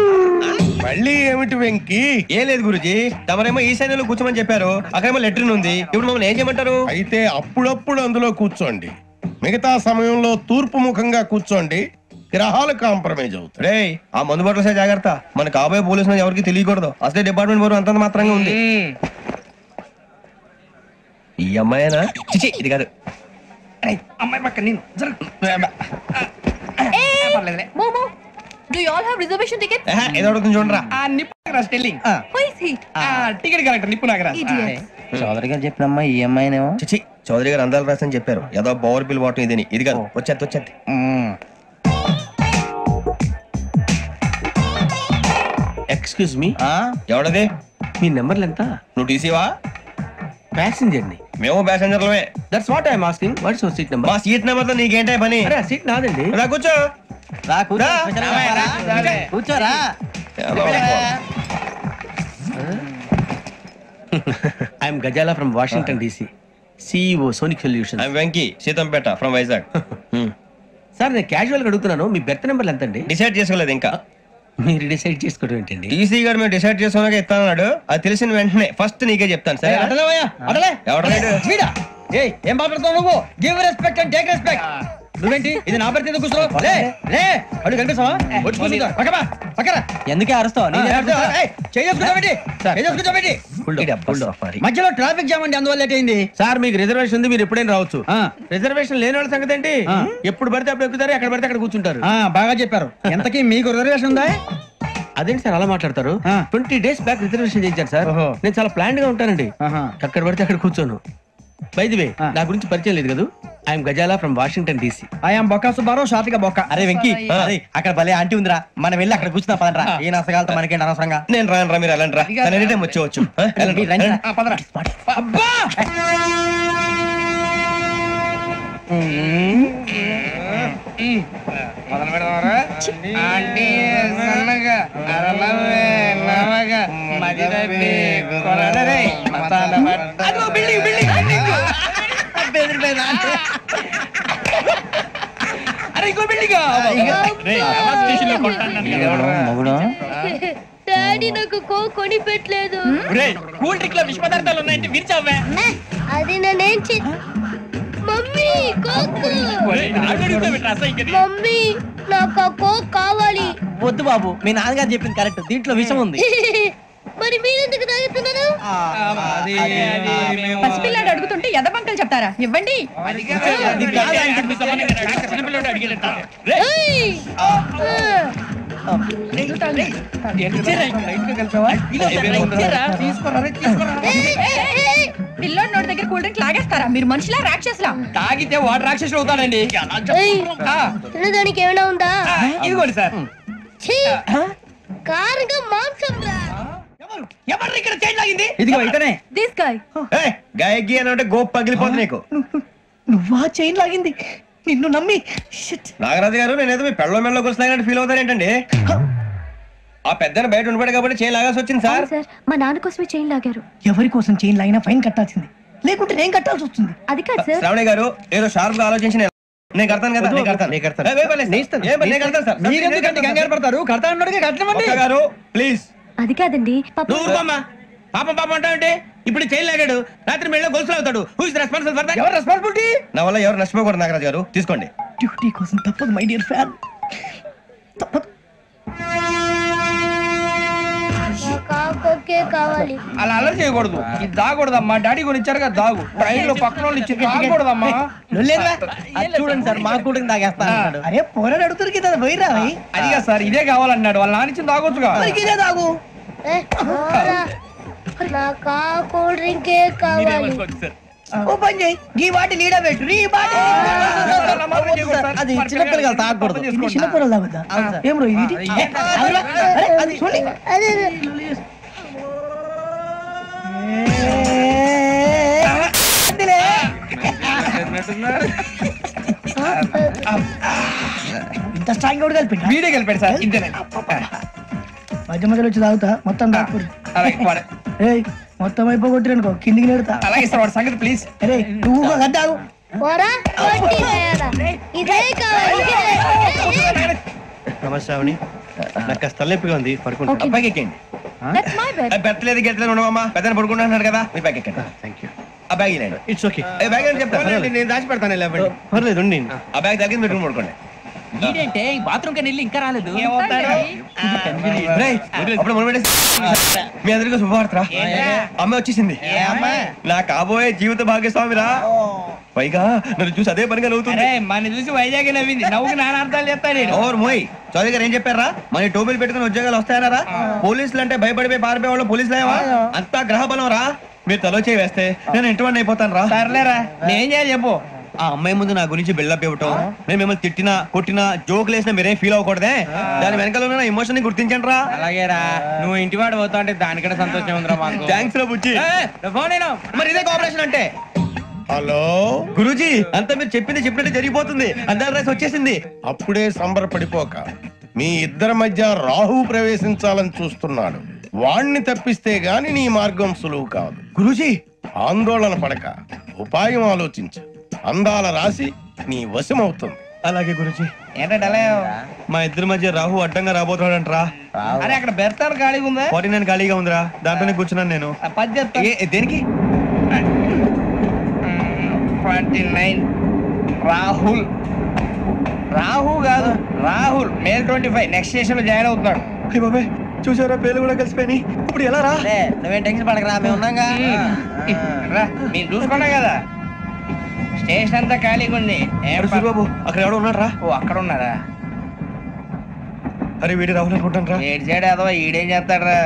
మళ్ళీ ఏమిటి వెంకీ? ఏం లేదు గురుజీ, తమరేమో ఈశాన్యంలో కూర్చోమని చెప్పారు, అక్కడేమో లెటర్ ఉంది. ఇప్పుడు మమ్మల్ని ఏం చేయమంటారు? అయితే అప్పుడప్పుడు అందులో కూర్చోండి, మిగతా సమయంలో తూర్పు ముఖంగా కూర్చోండి. గ్రహాలు కాంప్రమైజ్ అవుతాయి. రే, ఆ మందు బాటలసే జాగ్రత్త. మన కాబోయే పోలీసులు ఎవరికి తెలియకూడదు. అసలే డిపార్ట్మెంట్ బోరు అంతంత మాత్రంగా ఉంది. ఈ అమ్మాయినా? చిచి, ఇది కాదు. అమ్మాయి పక్క నేను Do you all have reservation tickets? ఏదో అడుగుతుంది చూడరా. నిప్పు Nagaraj telling. Who is he? Ticket correct, నిప్పు నాగరాజ్. చౌదరి గారు చెప్పినమ్మా ఈ అమ్మాయినేమో. చిచి, చౌదరి గారు అందాలు రాసని చెప్పారు. ఏదో బోర్ బిల్ వాటం ఇదని. ఇది కాదు, వచ్చేది. Excuse me, ఎవడది? మీ నెంబర్లు ఎంత? నువ్వు టీసీవా? ప్యాసింజర్ ని. మేము ప్యాసెంజర్లమే. That's what I'm asking. What's your seat number? మా సీట్ నెంబర్ తో నీకేంటే పని? అరే, సీట్ నాదండి. రా కూర్చో. కూర్చోరా. I'm Gazala from Washington DC, CEO Sonic solution. I'm Venky, Seethampeta from Vizag. Sir, నేను క్యాజువల్ గా అడుగుతున్నాను, మీ బెర్త్ నెంబర్లు ఎంత అండి? డిసైడ్ చేసుకోలేదు ఇంకా. మీరు డిసైడ్ చేసుకోవడం ఏంటండి? టీసీ గారు మేము డిసైడ్ చేసుకున్నాక ఇస్తానన్నాడు. అది తెలిసిన వెంటనే ఫస్ట్ నీకే చెప్తాను. సరే, అటలే ఎవరు? ఏం మాట్లాడుతావు నువ్వు? Give respect and take respect. నువ్వేంటి ఇది నా పరిస్థితి ఎందుకు కూర్చో లే లే అడుగు కనిపిస్తావా వచ్చి కూర్చో పక్కరా పక్కరా ఎందుకే అరుస్తావు మధ్యలో ట్రాఫిక్ జామ్ అండి అందువల్ల లేట్ అయింది సార్ మీకు రిజర్వేషన్ ఉంది, మీరు ఎప్పుడైనా రావచ్చు. రిజర్వేషన్ లేని వాళ్ళ సంగతి ఏంటి? ఎప్పుడు పడితే అప్పుడు ఎక్కుతారు, ఎక్కడ పడితే అక్కడ కూర్చుంటారు. బాగా చెప్పారు. ఎంతకీ మీకు రిజర్వేషన్ ఉందా? అదేంటి సార్ అలా మాట్లాడతారు? 20 days బ్యాక్ రిజర్వేషన్ చేయించారు సార్. నేను చాలా ప్లాన్డ్ గా ఉంటానండి, అక్కడ పడితే అక్కడ కూర్చోను. బై ది వే, నా గురించి పరిచయం లేదు కదా, I'm Gazala from Washington DC. I'm Bokka Subbarao, షాతిక బొక్క. అరే వెంకీ, అక్కడ భలే ఆంటీ ఉందిరా, మనం వెళ్ళి అక్కడ కూర్చున్నా పదరా. ఏ నసగాలతో మనకేంటి అనవసరంగా. నేను రాను రా, మీరు వెళ్ళండి రా, ఎనీ టైం వచ్చేవచ్చు. అబ్బా మొదలు పెడదామరా? ఆంటీ సన్నగా అరలవే నవగా మదిరపి కొరడరే మతాల పట్ట. అదో బిల్డింగ్ బిల్డింగ్ బిల్డింగ్. బెదిరిపోయింది ఆంటీ. అరే ఇంకో బిల్డింగ్. స్టేషన్ లో కొంటాను. డాడీ నాకు కోక్ కొని పెట్టలేదు. కూల్ డ్రింక్ లో విష పదార్థాలు ఉన్నాయంటే విరిచావే. అది నేనేం మమ్మీ కోక్. మమ్మీ నాకు ఆ కోక్ కావాలి. వద్దు బాబు, మీ నాన్నగారు చెప్పింది కరెక్ట్, దీంట్లో విషం ఉంది. మరి మీరెందుకు తాగుతున్నారు? పసిపిల్లాడు అడుగుతుంటే ఎదబంకలు చెప్తారా? ఇవ్వండి. పిల్లోడి నోటి దగ్గర కూల్ డ్రింక్ లాగేస్తారా? మీరు మనుషులా రాక్షసులా? తాగితే వాడు రాక్షసుడు అవుతాడండి. తినడానికి ఏమైనా ఉందా? ఇదిగోండి సార్. కారంగా మాంసం రా. ఎవరు ఇక్కడ చైన్ లాగింది? ఇదిగో ఇతనే. This guy. గాయకి అని అంటే గోప్ పగిలిపోతుంది నీకు. నువ్వా చైన్ లాగింది? నిన్ను నమ్మి. నాగరాజు గారు, నేనేదో మీ పెళ్ళ మెళ్ళ గురిసిలాగినట్టు ఫీల్ అవుతారు ఏంటండి? ఆ పెద్దని బయట ఉండిపోయాడు కాబట్టి చైన్ లాగాల్సి వచ్చింది సార్. మా నాన్న కోసమే చైన్ లాగారు. ఎవరి కోసం చైన్ లాగినా ఫైన్ కట్టాల్సింది, లేకుంటే నేను కట్టాల్సి వస్తుంది. అది కాదు సార్. శ్రావణి గారు ఏదో షార్ప్ గా ఆలోచించిన నేను కడతాను కదా. మీరెందుకంటే కంగారు పడతారు? కడతా ఉన్నాడు కట్టమండి గారు ప్లీజ్. అది కాదండి పాపం పాపం అంటావంటే ఇప్పుడు చైన్ లాగాడు, రాత్రి మెళ్ళ గొలుసులు అవుతాడు. Who is responsible for that? ఎవరు రెస్పాన్సిబిలిటీ? నా వల్ల ఎవరు నష్టపోకూడదు నాగరాజు గారు, తీసుకోండి. డ్యూటీ కోసం తప్పదు మై డియర్ ఫ్యాన్, తప్పదు. కావాలి. అలా అలర్ చేయకూడదు, ఇది దాగకూడదమ్మా. డాడీ కొని ఇచ్చారు కదా దాగు. ట్రైన్ లో పక్కన వాళ్ళు ఇచ్చి దాగకూడదమ్మా. చూడండి సార్, మా కూడా తాగేస్తాను. అరే పోరాడు అడుగుతారు కదా, పోయిరా. అదిగా సార్, ఇదే కావాలన్నాడు. వాళ్ళ నాన్న ఇచ్చింది తాగొచ్చుగా. ఇదే తాగు. నాకు కూల్ డ్రింకే కావాలి. ఓ పని చేయి, ఈ వాటి లీడ పెట్టు. అది చిన్నపిల్లలు తాగకూడదు. చిన్నపిల్లలు తాగుతా. ఏం రో ఇది? అది చూడండి. ఇంత స్ట్రాంగ్ కూడా కలిపి వీడే కలిపాడు సార్. ఇంతేనే మధ్య మధ్యలో వచ్చి తాగుతా, మొత్తం తాగుతాడు. మొత్తం అయిపోగొట్టిరనుకో కిందికి నేడుతా. అలాగే సార్, వాడి సంగతి ప్లీజ్. అరే నువ్వు తాగు. నమస్తే శ్రావణి, నాకు కాస్త తలెప్పిగా ఉంది, పడుకుంటా. అబ్బాయికి ఎక్కండి. పెట్టలేదు గెట్టలేదు ఉండవమ్మా, పెద్దని పడుకుంటున్నాడు కదా, మీ బ్యాగ్ ఎక్కండి. Thank you. ఆ బ్యాగ్ ఇలాండి. It's okay. బ్యాగ్ అని చెప్తాను, నేను దాచి పెడతాను. పర్లేదు ఉండి. ఆ బ్యాగ్ తగ్గింది పెట్టుకుని పడుకోండి. ఏంటంటే బాత్రూమ్ కి వెళ్ళి ఇంకా రాలేదు. అప్పుడు మీ అందరికీ శుభవార్తరా, అమ్మ వచ్చేసింది. నా కాబోయే జీవిత భాగ్యస్వామిరా. పైగా నన్ను చూసి అదే పనిగా నవ్వుతుంది. మన చూసి వైజాగ్ నవ్వింది. నవ్వుకి నాన్న అర్థాలు చెప్తాడు. ఓర్ మోయ్, చౌదరి గారు ఏం చెప్పారా? మన టోబీలు పెట్టుకుని ఉద్యోగాలు వస్తాయన్నారా? పోలీసులు అంటే భయపడిపోయి పారిపోయే వాళ్ళు పోలీసులు ఏవా? అంతా గ్రహ బలం రా. మీరు తలో చేయి వేస్తే నేను ఇంటివాడిని అయిపోతాను రా. సర్లేరా, నేను చేయాలి చెప్పు. ఆ అమ్మాయి ముందు నా గురించి బిల్డప్ ఇవ్వటం, నేను మిమ్మల్ని తిట్టినా కొట్టినా జోకులు వేసినా మీరేం ఫీల్ అవ్వకూడదే. దాని వెనకాల ఉన్న ఎమోషన్ ని గుర్తించండి రా. అలాగేరా, నువ్వు ఇంటివాడు పోతా అంటే దానికంటే సంతోషం ఉందిరా మాకు. థ్యాంక్స్ రా బుజ్జి. మరి ఇదే కోఆపరేషన్ అంటే. హలో గురూజీ, అంతా మీరు చెప్పింది చెప్పినట్టు జరిగిపోతుంది. అందాల రైస్ వచ్చేసింది. అప్పుడే సంబరపడిపోక, మీ ఇద్దరి మధ్య రాహు ప్రవేశించాలని చూస్తున్నాడు. వాణ్ణి తప్పిస్తే గాని నీ మార్గం సులువు కాదు. గురూజీ, ఆందోళన పడక ఉపాయం ఆలోచించు. అందాల రాశి నీ వశమవుతుంది. అలాగే గురూజీ. ఏంటంటే మా ఇద్దరి మధ్య రాహు అడ్డంగా రాబోతున్నాడంటరా. అరే అక్కడ బెర్తాను ఖాళీగా ఉందా? 49 ఖాళీగా ఉందిరా, దాంట్లోనే కూర్చున్నాను నేను. దేనికి? 29 రాహుల్ రాహు కాదు రాహుల్ మే 25 నెక్స్ట్ స్టేషన్ లో జాయిన్ అవుతున్నాడు. బాబాయ్ చూసారా పేర్లు కూడా కలిసిపోయినాయి. ఇప్పుడు ఎలా రా? నువ్వేం టెన్షన్ పడకరా, మేము ఉన్నాగా. మీరు చూసుకున్నా కదా స్టేషన్ అంతా ఖాళీగా ఉంది. బాబు అక్కడ ఎవడో ఉన్నాడు రా. ఓ అక్కడ ఉన్నారా? అరే వీడి రాహుల్ అనుకుంటాను రా. ఏడు సైడ్ ఏదో ఈడేం చేస్తాడరా?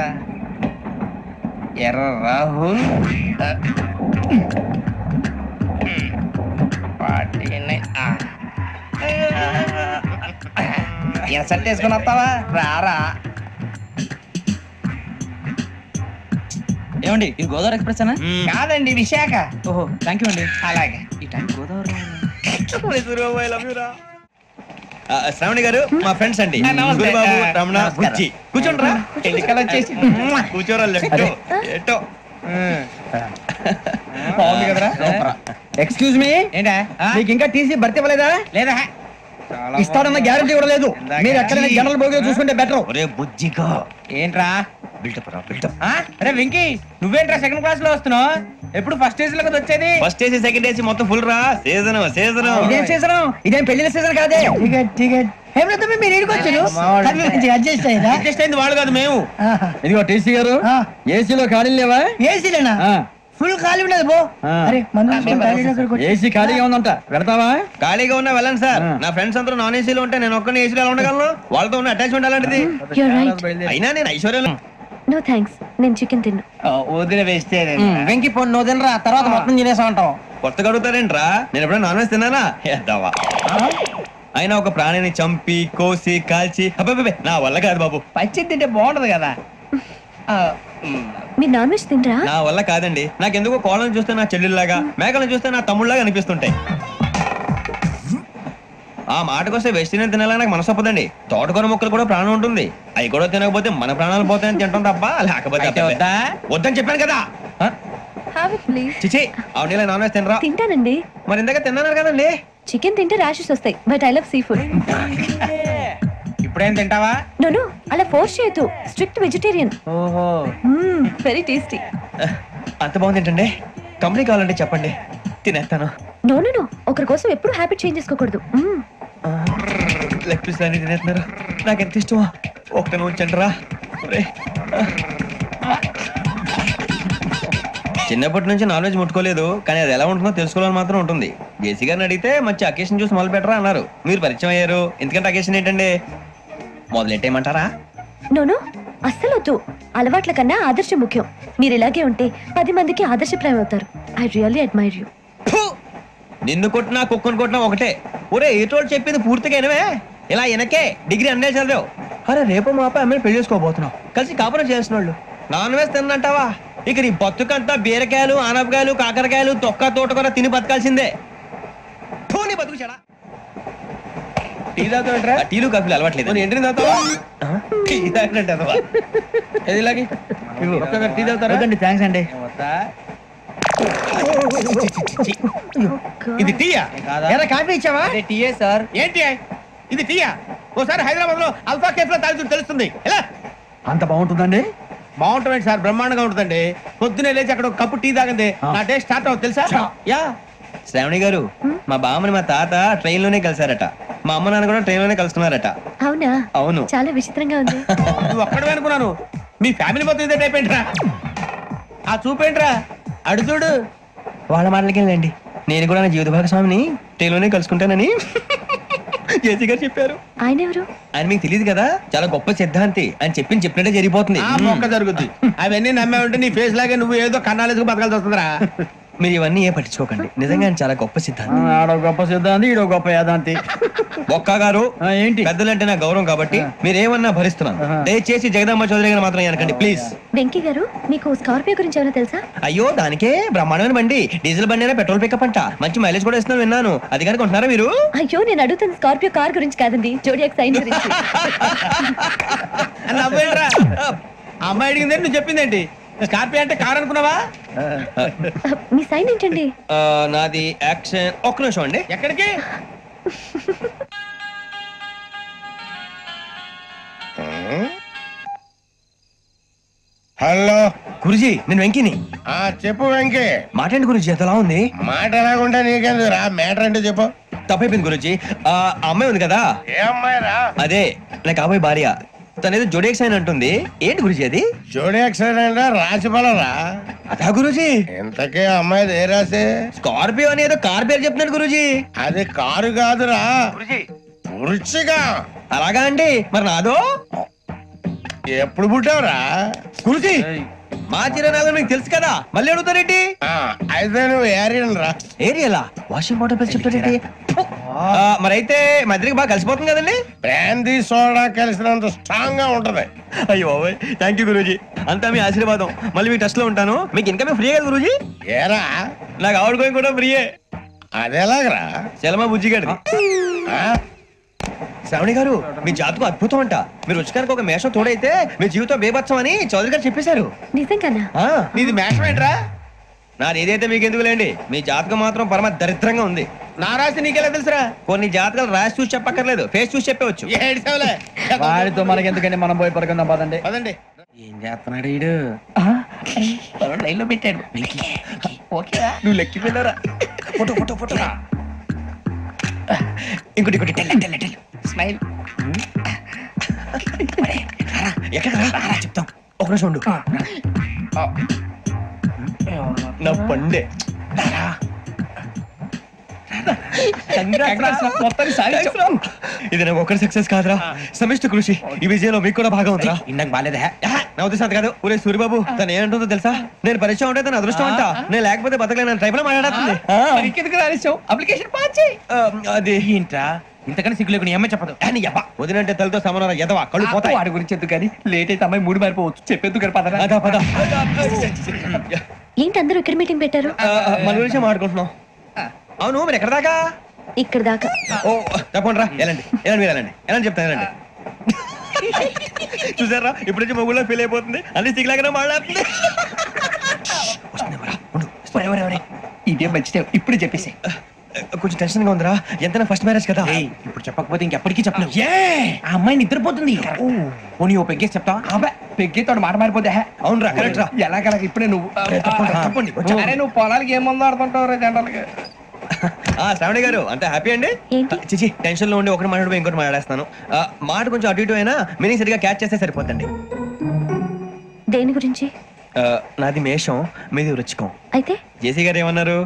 ఎర్ర రాహుల్ ఇన్సర్ట్ వేసుకుని వస్తావా? రారా. ఏమండి ఇది గోదావరి ఎక్స్ప్రెస్ అనా? కాదండి విశాఖ. ఓహో థ్యాంక్ యూ అండి. అలాగే. ఈ టైం గోదావరి శ్రావణి గారు మా ఫ్రెండ్స్ అండి. నమస్తే. గురుబాబు, రమణ, నమస్కారం. బుజ్జి. కూర్చోండి రా. ఎన్నికలు వచ్చేసి కూర్చోరా లెఫ్ట్ ఎటో. బాగుంది కదరా? ఎక్స్క్యూజ్ మీ, ఏంటా? మీకు ఇంకా టీసీ భర్తీ ఇవ్వలేదా? లేదా ఇస్తాడన్న గ్యారంటీ కూడా లేదు. మీరు ఎక్కడైనా జనరల్ బోగిలో చూసుకుంటే బెటర్. ఒరే బుజ్జిగా ఏంట్రా బిల్డప్ రా బిల్డప్. అరే వెంకీ నువ్వేంట్రా సెకండ్ క్లాస్ లో వస్తున్నావు? ఎప్పుడు ఫస్ట్ ఏజ్ లో కదా వచ్చేది? ఫస్ట్ ఏసీ సెకండ్ ఏసీ మొత్తం ఫుల్ రా. Season season. ఇదేం సీజన్? ఇదేం పెళ్లిన సీజన్ కాదే. మీరు ఇడికొచ్చారు అడ్జస్ట్ అయ్యారా? అడ్జస్ట్ అయింది వాళ్ళు కాదు మేము. ఇదిగో టీసీ గారు, ఏసీలో ఖాళీ లేవా? ఏసీలేనా? ఫుల్ ఖాళీ ఉండదు బో. అరే ఏసీ ఖాళీగా ఉందంట, పెడతావా? ఖాళీగా ఉన్నా వెళ్ళండి సార్. నా ఫ్రెండ్స్ అందరూ నాన్ ఏసీలో ఉంటే నేను ఒక్కనే ఏసీలో ఎలా ఉండగలను? వాళ్ళతో ఉన్న అటాచ్మెంట్ అలాంటిది. అయినా నేను ఐశ్వర్యం. నో థ్యాంక్స్, నేను చికెన్ తిన్నా. వదిన వేస్తే వెంకి పొన్ను నువ్వు తినరా, తర్వాత మొత్తం తినేసా ఉంటాం. కొత్తగా అడుగుతారేంట్రా? నేను ఎప్పుడైనా నాన్ వెజ్ తిన్నానా? ఎద్దావా. అయినా ఒక ప్రాణిని చంపి కోసి కాల్చి అబ్బే నా వల్ల కాదు బాబు. పచ్చి తింటే బాగుంటది కదా. మీరు నాన్ వెజ్ తినరా? నా వల్ల కాదండి. నాకెందుకో కోళ్ళని చూస్తే నా చెల్లెల్లాగా, మేకలను చూస్తే నా తమ్ముళ్ళలాగా అనిపిస్తుంటాయి. ఆ మాటకొస్తే వెస్టిరియన్ తినాలని నాకు మనసు ఒప్పదండి. తోటకూర మొక్కలు కూడా ప్రాణం ఉంటుంది. అవి కూడా తినకపోతే మన ప్రాణాలు పోతాయని తింటాం తప్ప లేకపోతే వద్దని చెప్పాను కదా. చిచి అవునీ నాన్ వెజ్ తినరా? తింటానండి. మరి ఇందాక తిన్నాను కదండి. చికెన్ తింటే ర్యాషెస్ వస్తాయి, but I love sea food. ఇప్పుడేం తింటావా? నో అలా ఫోర్స్ చేయొద్దు. Strict vegetarian. ఓహో వెరీ టేస్టీ. అంత బాగుంది ఏంటండి? కంపెనీ కావాలంటే చెప్పండి, తినేస్తాను. నో ఒకరి కోసం ఎప్పుడు హ్యాబిట్ చేంజ్ చేసుకోకూడదు. లెగ్ పీస్ అన్ని తినేస్తున్నారు. నాకు ఎంత ఇష్టమో ఒకటి ఉంచండి రా. చిన్నప్పటి నుంచి నాన్ వెజ్ ముట్టుకోలేదు, కానీ అది ఎలా ఉంటుందో తెలుసుకోవాలని మాత్రం ఉంటుంది. జేసీ గారిని అడిగితే మంచి అకేషన్ చూసి మొదలు పెట్టరా అన్నారు. మీరు పరిచయం అయ్యారు. ఎందుకంటే అకేషన్ ఏంటండి? మొదలెట్టేయమంటారా? నో అస్సలు వద్దు. అలవాట్ల కన్నా ఆదర్శం ముఖ్యం. మీరు ఇలాగే ఉంటే 10 మందికి ఆదర్శప్రాయం అవుతారు. I really admire you. నిన్ను కొట్టినా కుక్కను కొట్టినా ఒకటే. ఒరే ఏటోళ్ళు చెప్పింది పూర్తిగా వినవే. ఇలా వెనకే డిగ్రీ అన్నే చదివావు. అరే రేపు మా అబ్బాయి అమ్మని పెళ్లి చేసుకోబోతున్నావు. కలిసి కాపురం చేసిన వాళ్ళు నాన్ వెజ్ తిన్నంటావా? ఇక నీ బతుకంతా బీరకాయలు, ఆనపకాయలు, కాకరకాయలు, తొక్క తోట కూడా తిని బతకాల్సిందే. నీ బతుకు చెడా. టీ తాగుతావేంట్రా? టీలు కాఫీలు అలవాట్లేదు. ఎంట్రీ తాగుతావా? టీ తాగినట్టు అదవా. ఏది ఇలాగే టీ తాగుతారా? థ్యాంక్స్ అండి. ఇది టీయా? కాఫీ ఇచ్చావా? టీయే సార్. ఏంటి ఇది టీయా? ఓసారి హైదరాబాద్ లో అల్ఫా కేఫ్ లో తాగుతూ తెలుస్తుంది. ఎలా అంత బాగుంటుందండి? బాగుంటుంది సార్, బ్రహ్మాండంగా ఉంటుందండి. పొద్దునే లేచి అక్కడ ఒక కప్పు టీ తాగండి నా డే స్టార్ట్ అవుతుంది తెలుసా? యా శ్రావణి గారు, మా బామ్మని మా తాత ట్రైన్ లోనే కలిసారట. మా అమ్మ నాన్న కూడా ట్రైన్ లోనే కలుస్తున్నారట. అవునా? అవును. చాలా విచిత్రంగా ఉంది. నువ్వు ఒక్కడే అనుకున్నాను, మీ ఫ్యామిలీ మొత్తం ఇదే టైప్ ఏంట్రా? ఆ చూపేంట్రా? అడు చూడు. వాళ్ళ మాటలకి వెళ్ళండి. నేను కూడా నా జీవిత భాగస్వామిని ట్రైన్ లోనే కలుసుకుంటానని జేసీ గారు చెప్పారు. ఆయన ఎవరు? ఆయన మీకు తెలియదు కదా, చాలా గొప్ప సిద్ధాంతి అని చెప్పినట్టే జరిగిపోతుంది. మొక్క జరుగుద్ది. అవన్నీ నమ్మే ఉంటే నీ ఫేస్ లాగే నువ్వు ఏదో కన్నాలేసుకు బతకాల్సి వస్తుందిరా. మీరు ఇవన్నీ ఏ పట్టించుకోకండి. నిజంగా ఆయన చాలా గొప్ప సిద్ధాంతి. ఆడో గొప్ప సిద్ధాంతి, ఈడో గొప్ప యాదాంతి. ఒక్క గారు ఏంటి? పెద్దలంటే నా గౌరవం కాబట్టి మీరేమన్నా భరిస్తున్నాను. దయచేసి జగదాంబ చౌదరి గారు మాత్రం అనకండి ప్లీజ్. వెంకీ గారు, మీకు స్కార్పియో గురించి ఏమైనా తెలుసా? అయ్యో దానికే బ్రహ్మాండమైన బండి. డీజిల్ బండి అయినా పెట్రోల్ పికప్ అంట. మంచి మైలేజ్ కూడా ఇస్తున్నాను విన్నాను. అది కానీ కొంటున్నారా మీరు? అయ్యో నేను అడుగుతున్న స్కార్పియో కార్ గురించి కాదండి, జోడియాక్ సైన్ గురించి. అమ్మాయి అడిగింది నువ్వు చెప్పిందేంటి? స్కార్పియో అంటే కార్ అనుకున్నావా? మీ సైన్ ఏంటండి? నాది యాక్షన్. ఒక్క నిమిషం అండి. ఎక్కడికి? హలో గురుజీ, నేను వెంకిని. చెప్పు వెంకీ. మాట్లాడండి గురుజీ, ఎంతలా ఉంది? మాట ఎలాగుంటా నీకెందుకు రా, మ్యాటర్ అంటే చెప్పు. తప్పైపోయింది గురుజీ. ఆ అమ్మాయి ఉంది కదా, ఏ అమ్మాయిరా? అదే నా కాబోయే భార్య. తనేదో జోడేక్స్ అని అంటుంది. ఏంటి గురుజీ అది? జోడేక్స్ రాసి పడరా? అదా గురుజీ. ఇంతకే అమ్మాయి ఏ రాసే? స్కార్పియో అని ఏదో కార్ పేరు చెప్తున్నాడు గురుజీ. అది కారు కాదురా, వృచ్చిగా. అలాగా అండి, మరి నాదో ఎప్పుడు పుట్టావురా? గురుజీ మా చిరనాలు మీకు తెలుసు కదా, మళ్ళీ అడుగుతారేంటి? అయితే నువ్వు ఏరియన్ రా. ఏరియలా? వాషింగ్ వాటర్ పేరు చెప్తారేంటి? మరైతే మా ఇద్దరికి బాగా కలిసిపోతుంది కదండి. బ్రాందీ సోడా కలిసినంత స్ట్రాంగ్ గా ఉంటది. అయ్యో థ్యాంక్ యూ గురూజీ, అంతా మీ ఆశీర్వాదం. మళ్ళీ మీ టచ్ లో ఉంటాను. మీకు ఇన్కమ్ ఫ్రీ కదా గురూజీ? ఏరా నాకు ఆవిడ గోయింగ్ కూడా ఫ్రీయే. అదేలాగరా? చలమా బుజ్జి గారిది. శ్రావణి గారు మీ జాతకం అద్భుతం అంట. మీరు రుచికానికి ఒక మేషం తోడైతే మీ జీవితం బేబత్సం అని చౌదరి గారు చెప్పేశారు. నిజంగానా? నీది మేషం ఏంట్రా? నాది ఏదైతే మీకు ఎందుకు లేండి, మీ జాతకం మాత్రం పరమ దరిద్రంగా ఉంది. నా రాసి నీకెలా తెలుసురా? కొన్ని జాతకాలు రాసి చూసి చెప్పక్కర్లేదు, ఫేస్ చూసి చెప్పవచ్చు. వాడితో మనకి ఎందుకండి, మనం పోయి పడుకుందాం పదండి. పదండి. ఏం చేస్తున్నాడు వీడు? లైన్ లో పెట్టాడు. నువ్వు లెక్కి వెళ్ళారా? Photo photo photo. ఇంకోటి ఇంకోటి టెల్ స్మైల్. ఎక్కడ చెప్తాం, ఒక నిమిషం ఉండు. నా పండే ఇది నాకు ఒకరి సక్సెస్ కాదురా, సమిష్టి కృషి. ఈ విజయంలో మీకు కూడా భాగం ఉందిరా. ఇందాక బాగాలేదా? నా ఉద్దేశం కాదు. ఊరే సూర్యబాబు తను ఏమంటుందో తెలుసా? నేను పరిచయం ఉంటే తన అదృష్టం అంట. నేను లేకపోతే బతకలేను ట్రైబ్ లో మాట్లాడుతుంది. అప్లికేషన్ పాస్ చేయి. అది ఏంట్రా ఇంతకన్నా సిగ్గు లేకుండా ఏమై చెప్పదు. వదినంటే తలతో సమానం ఎదవా, కళ్ళు పోతాయి. వాడి గురించి ఎందుకు కానీ, లేట్ అయితే అమ్మాయి మూడు మారిపోవచ్చు. చెప్పేందుకు గారు పదరా. పద. ఏంటి అందరూ ఇక్కడ మీటింగ్ పెట్టారు? మన గురించి మాట్లాడుకుంటున్నాం. అవును మీరు ఎక్కడ దాకా? ఇక్కడ దాకా. ఓ తప్పకుండా రా, వెళ్ళండి వెళ్ళండి వెళ్ళండి వెళ్ళండి చెప్తాను వెళ్ళండి. చూసారా ఇప్పుడు నుంచి మొగుల్లో ఫీల్ అయిపోతుంది, అన్ని సిగ్లాగానే మాట్లాడుతుంది. ఇదే మంచిదే, ఇప్పుడు చెప్పేసి. కొంచెం టెన్షన్ గా ఉందిరా, ఎంతైనా ఫస్ట్ మ్యారేజ్ కదా. ఇప్పుడు చెప్పకపోతే ఇంకెప్పటికీ చెప్పలేవు. ఆ అమ్మాయి నిద్రపోతుంది. పోనీ ఓ పెగ్గేసి చెప్తావా? పెగ్గేతో మాట మారిపోతే. అవునరా, కరెక్ట్ రా. ఎలాగలా ఇప్పుడే నువ్వు అరే నువ్వు పొలాలకి ఏం ముందు ఆడుతుంటావు జనరల్గా. శ్రావణి గారు అంత హ్యాపీ అండి? చిచి టెన్షన్ లో ఉండి ఒకటి మాట్లాడిపోయి ఇంకోటి మాట్లాడేస్తాను. మాట కొంచెం అటు ఇటు అయినా మీనింగ్ సరిగా క్యాచ్ చేస్తే సరిపోతండి. దేని గురించి? నాది మేషం, మీది వృచ్చికం. అయితే జేసీ గారు ఏమన్నారు?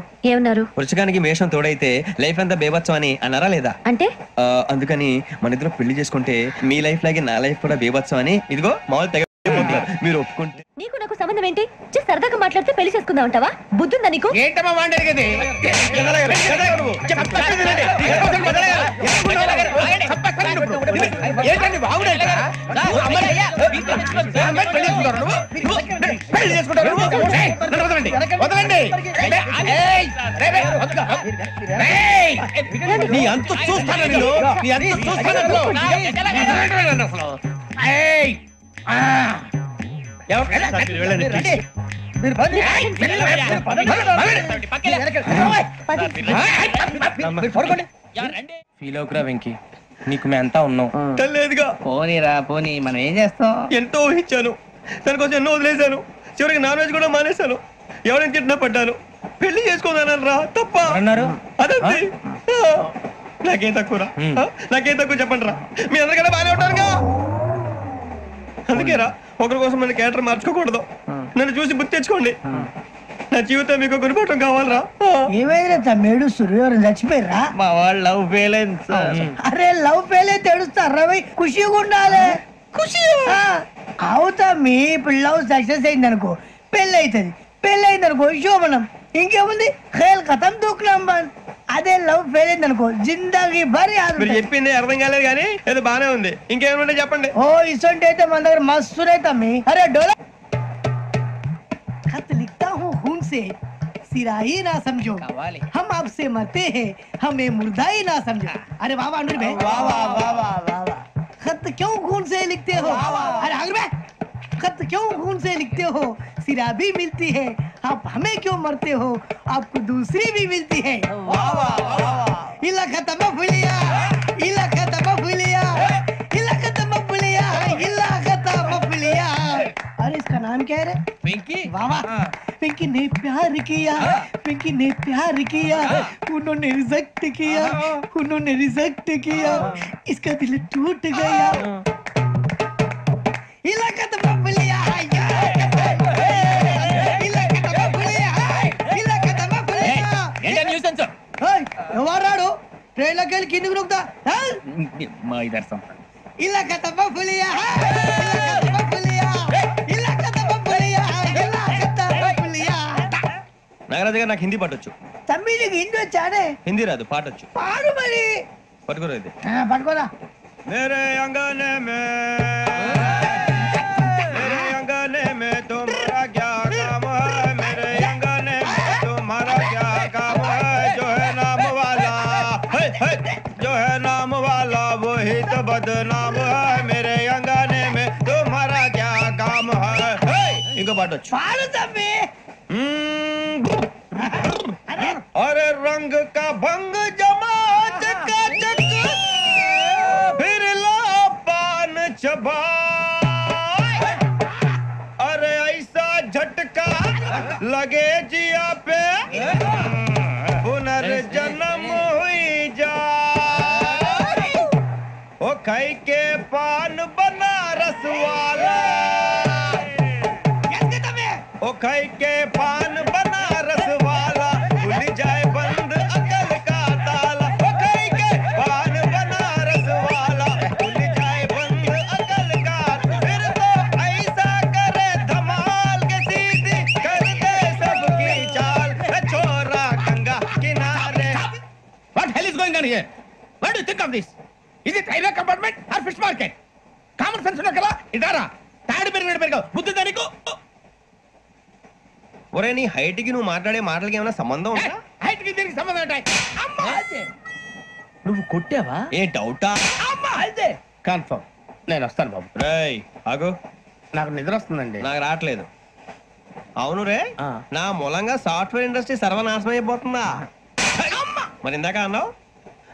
వృచ్చికానికి మేషం తోడైతే లైఫ్ అంతా బేబత్సం అని అన్నారా లేదా? అంటే అందుకని మన ఇద్దరు పెళ్లి చేసుకుంటే మీ లైఫ్ లాగే నా లైఫ్ కూడా బేబత్సం అని ఇదిగో మామూలు తెగ మీరు ఒప్పుకుంటే. నీకు నాకు సంబంధం ఏంటి? సరదాగా మాట్లాడితే పెళ్లి చేసుకుందాం అంటావా? బుద్ధుందా నీకు? ఏంటమ్మా మాట్లాడేది? నీ అంత చూస్తాను నేను, నీ అంత చూస్తాను. ఫీల్ అవుకురా వెంకీ, నీకు మేము అంతా ఉన్నాం. లేదుగా పోనీరా పోనీ, మనం ఏం చేస్తాం? ఎంతో ఊహించాను, దానికోసం ఎన్నో వదిలేశాను. చివరికి నాన్ వెజ్ కూడా మానేశాను. ఎవరైనా తిట్టినా పడ్డాను. పెళ్లి చేసుకోదానరా తప్ప అన్నారు. అదంతే. నాకేం తక్కువరా, నాకేం తక్కువ చెప్పండి రా. మీ అందరికన్నా బాగానే ఉంటారుగా. అందుకేరా ఒకరి కోసం మన క్యారెక్టర్ మార్చుకోకూడదు. నన్ను చూసి గుర్తు తెచ్చుకోండి. నా జీవితం మీకు గురిపటం కావాలరా. ఏమైనా తమ్మేడు సూర్యవరం చచ్చిపోయిరా? మా వాళ్ళు లవ్ ఫెయిల్ అయింది సార్. అరే లవ్ ఫెయిల్ అయితే ఏడుస్తారా? ఖుషిగా ఉండాలి. ఖుషి అవుతా. మీ ఇప్పుడు లవ్ సక్సెస్ అయింది అనుకో, పెళ్ళి అవుతుంది. పెళ్ళి అయింది అనుకో శోభనం. ఇంకేముంది, ఖేల్ ఖతం దూకునాం బంద్. అదే లవ్ ఫెయిల్ అయింది అనుకో జిందాగీ భారీ. మీరు చెప్పింది అర్థం కాలేదు కానీ ఏదో బానే ఉంది. ఇంకేమంటే చెప్పండి. ఓ ఇసొంటి అయితే మన దగ్గర మస్తు తమ్మి. అరే డోలా खत लिखता हूँ खून से, सिरा ही ना समझो, हम आपसे मरते हैं, हमें मुर्दा ही ना समझो. अरे वाह वाह अनुर भाई, वाह वाह वाह वाह वाह. खत क्यों खून से लिखते हो? अरे अनुर भाई, खत क्यों खून से लिखते हो? सिरा भी मिलती है, आप हमें क्यों मरते हो? आपको दूसरी भी मिलती है. वाह वाह वाह. इला खत्म फुलिया, इला खत्म फुलिया, इला खत्म फुलिया, इला खत्म फुलिया. अरे इसका नाम क्या है रे? पिंकी वाह पिंकी ने प्यार किया पिंकी ने प्यार किया उन्होंने रिजेक्ट किया उन्होंने रिजेक्ट किया इसका दिल टूट गया इलाका तो बबलिया ఎవరాడు ట్రైన్ లోకి వెళ్ళి కిందికి నొక్కుతా మా ఇదర్శం ఇలాకా तो बबलिया ఇలాకా तो बबलिया నాగరాజు గారు నాకు హిందీ పాటొచ్చు. తమ్మి నీకు హిందీ వచ్చానే? హిందీ రాదు, పాటొచ్చు. పాడు మరి. పట్టుకోరా ఇది. పట్టుకోరా. మేరే అంగనే మే మేరే అంగనే మే తుమ్హారా క్యా కామ్ హై మేరే అంగనే మే తుమ్హారా క్యా కామ్ హై జో హై నామ్ వాలా హై హై జో హై నామ్ వాలా వహీ తో బద్నామ్ హై మేరే అంగనే మే తుమ్హారా క్యా కామ్ హై హై. ఇంకో పాటొచ్చు. పాడు తమ్మి. अरे रंग का भंग जमा चकाचक फिर ला पान चबा अरे ऐसा झटका लगे जिया पे पुनर्जन्म हुई जा ओ खाई के पान बनारस वाला ओ खाई के पान बनारस वाला खुल जाए बंद अकल का ताला ओ खाई के पान बनारस वाला खुल जाए बंद अकल का फिर तो ऐसा करे धमाल के सीधी कर दे सबकी चाल छोरा गंगा किनारे. What hell is going on here? What do you think of this? Is it railway compartment or fish market? Common sense ఉన్నా కదా ఇటారా తాడి పెరిగినట్టు బుద్ధి దానికి. ఒరే నీ హైట్ కి నువ్వు మాట్లాడే మాటలకి ఏమైనా సంబంధం ఉందా? హైట్ కి దీనికి సంబంధం ఉంటాయి. అమ్మా అదే నువ్వు కొట్టావా? ఏ డౌటా? అమ్మా అదే కన్ఫర్మ్. నేను వస్తాను బాబు. రేయ్ ఆగు, నాకు నిద్ర వస్తుందండి. నాకు రావట్లేదు. అవును రే, నా మూలంగా సాఫ్ట్వేర్ ఇండస్ట్రీ సర్వనాశనం అయిపోతుందా? మరి ఇందాక అన్నావు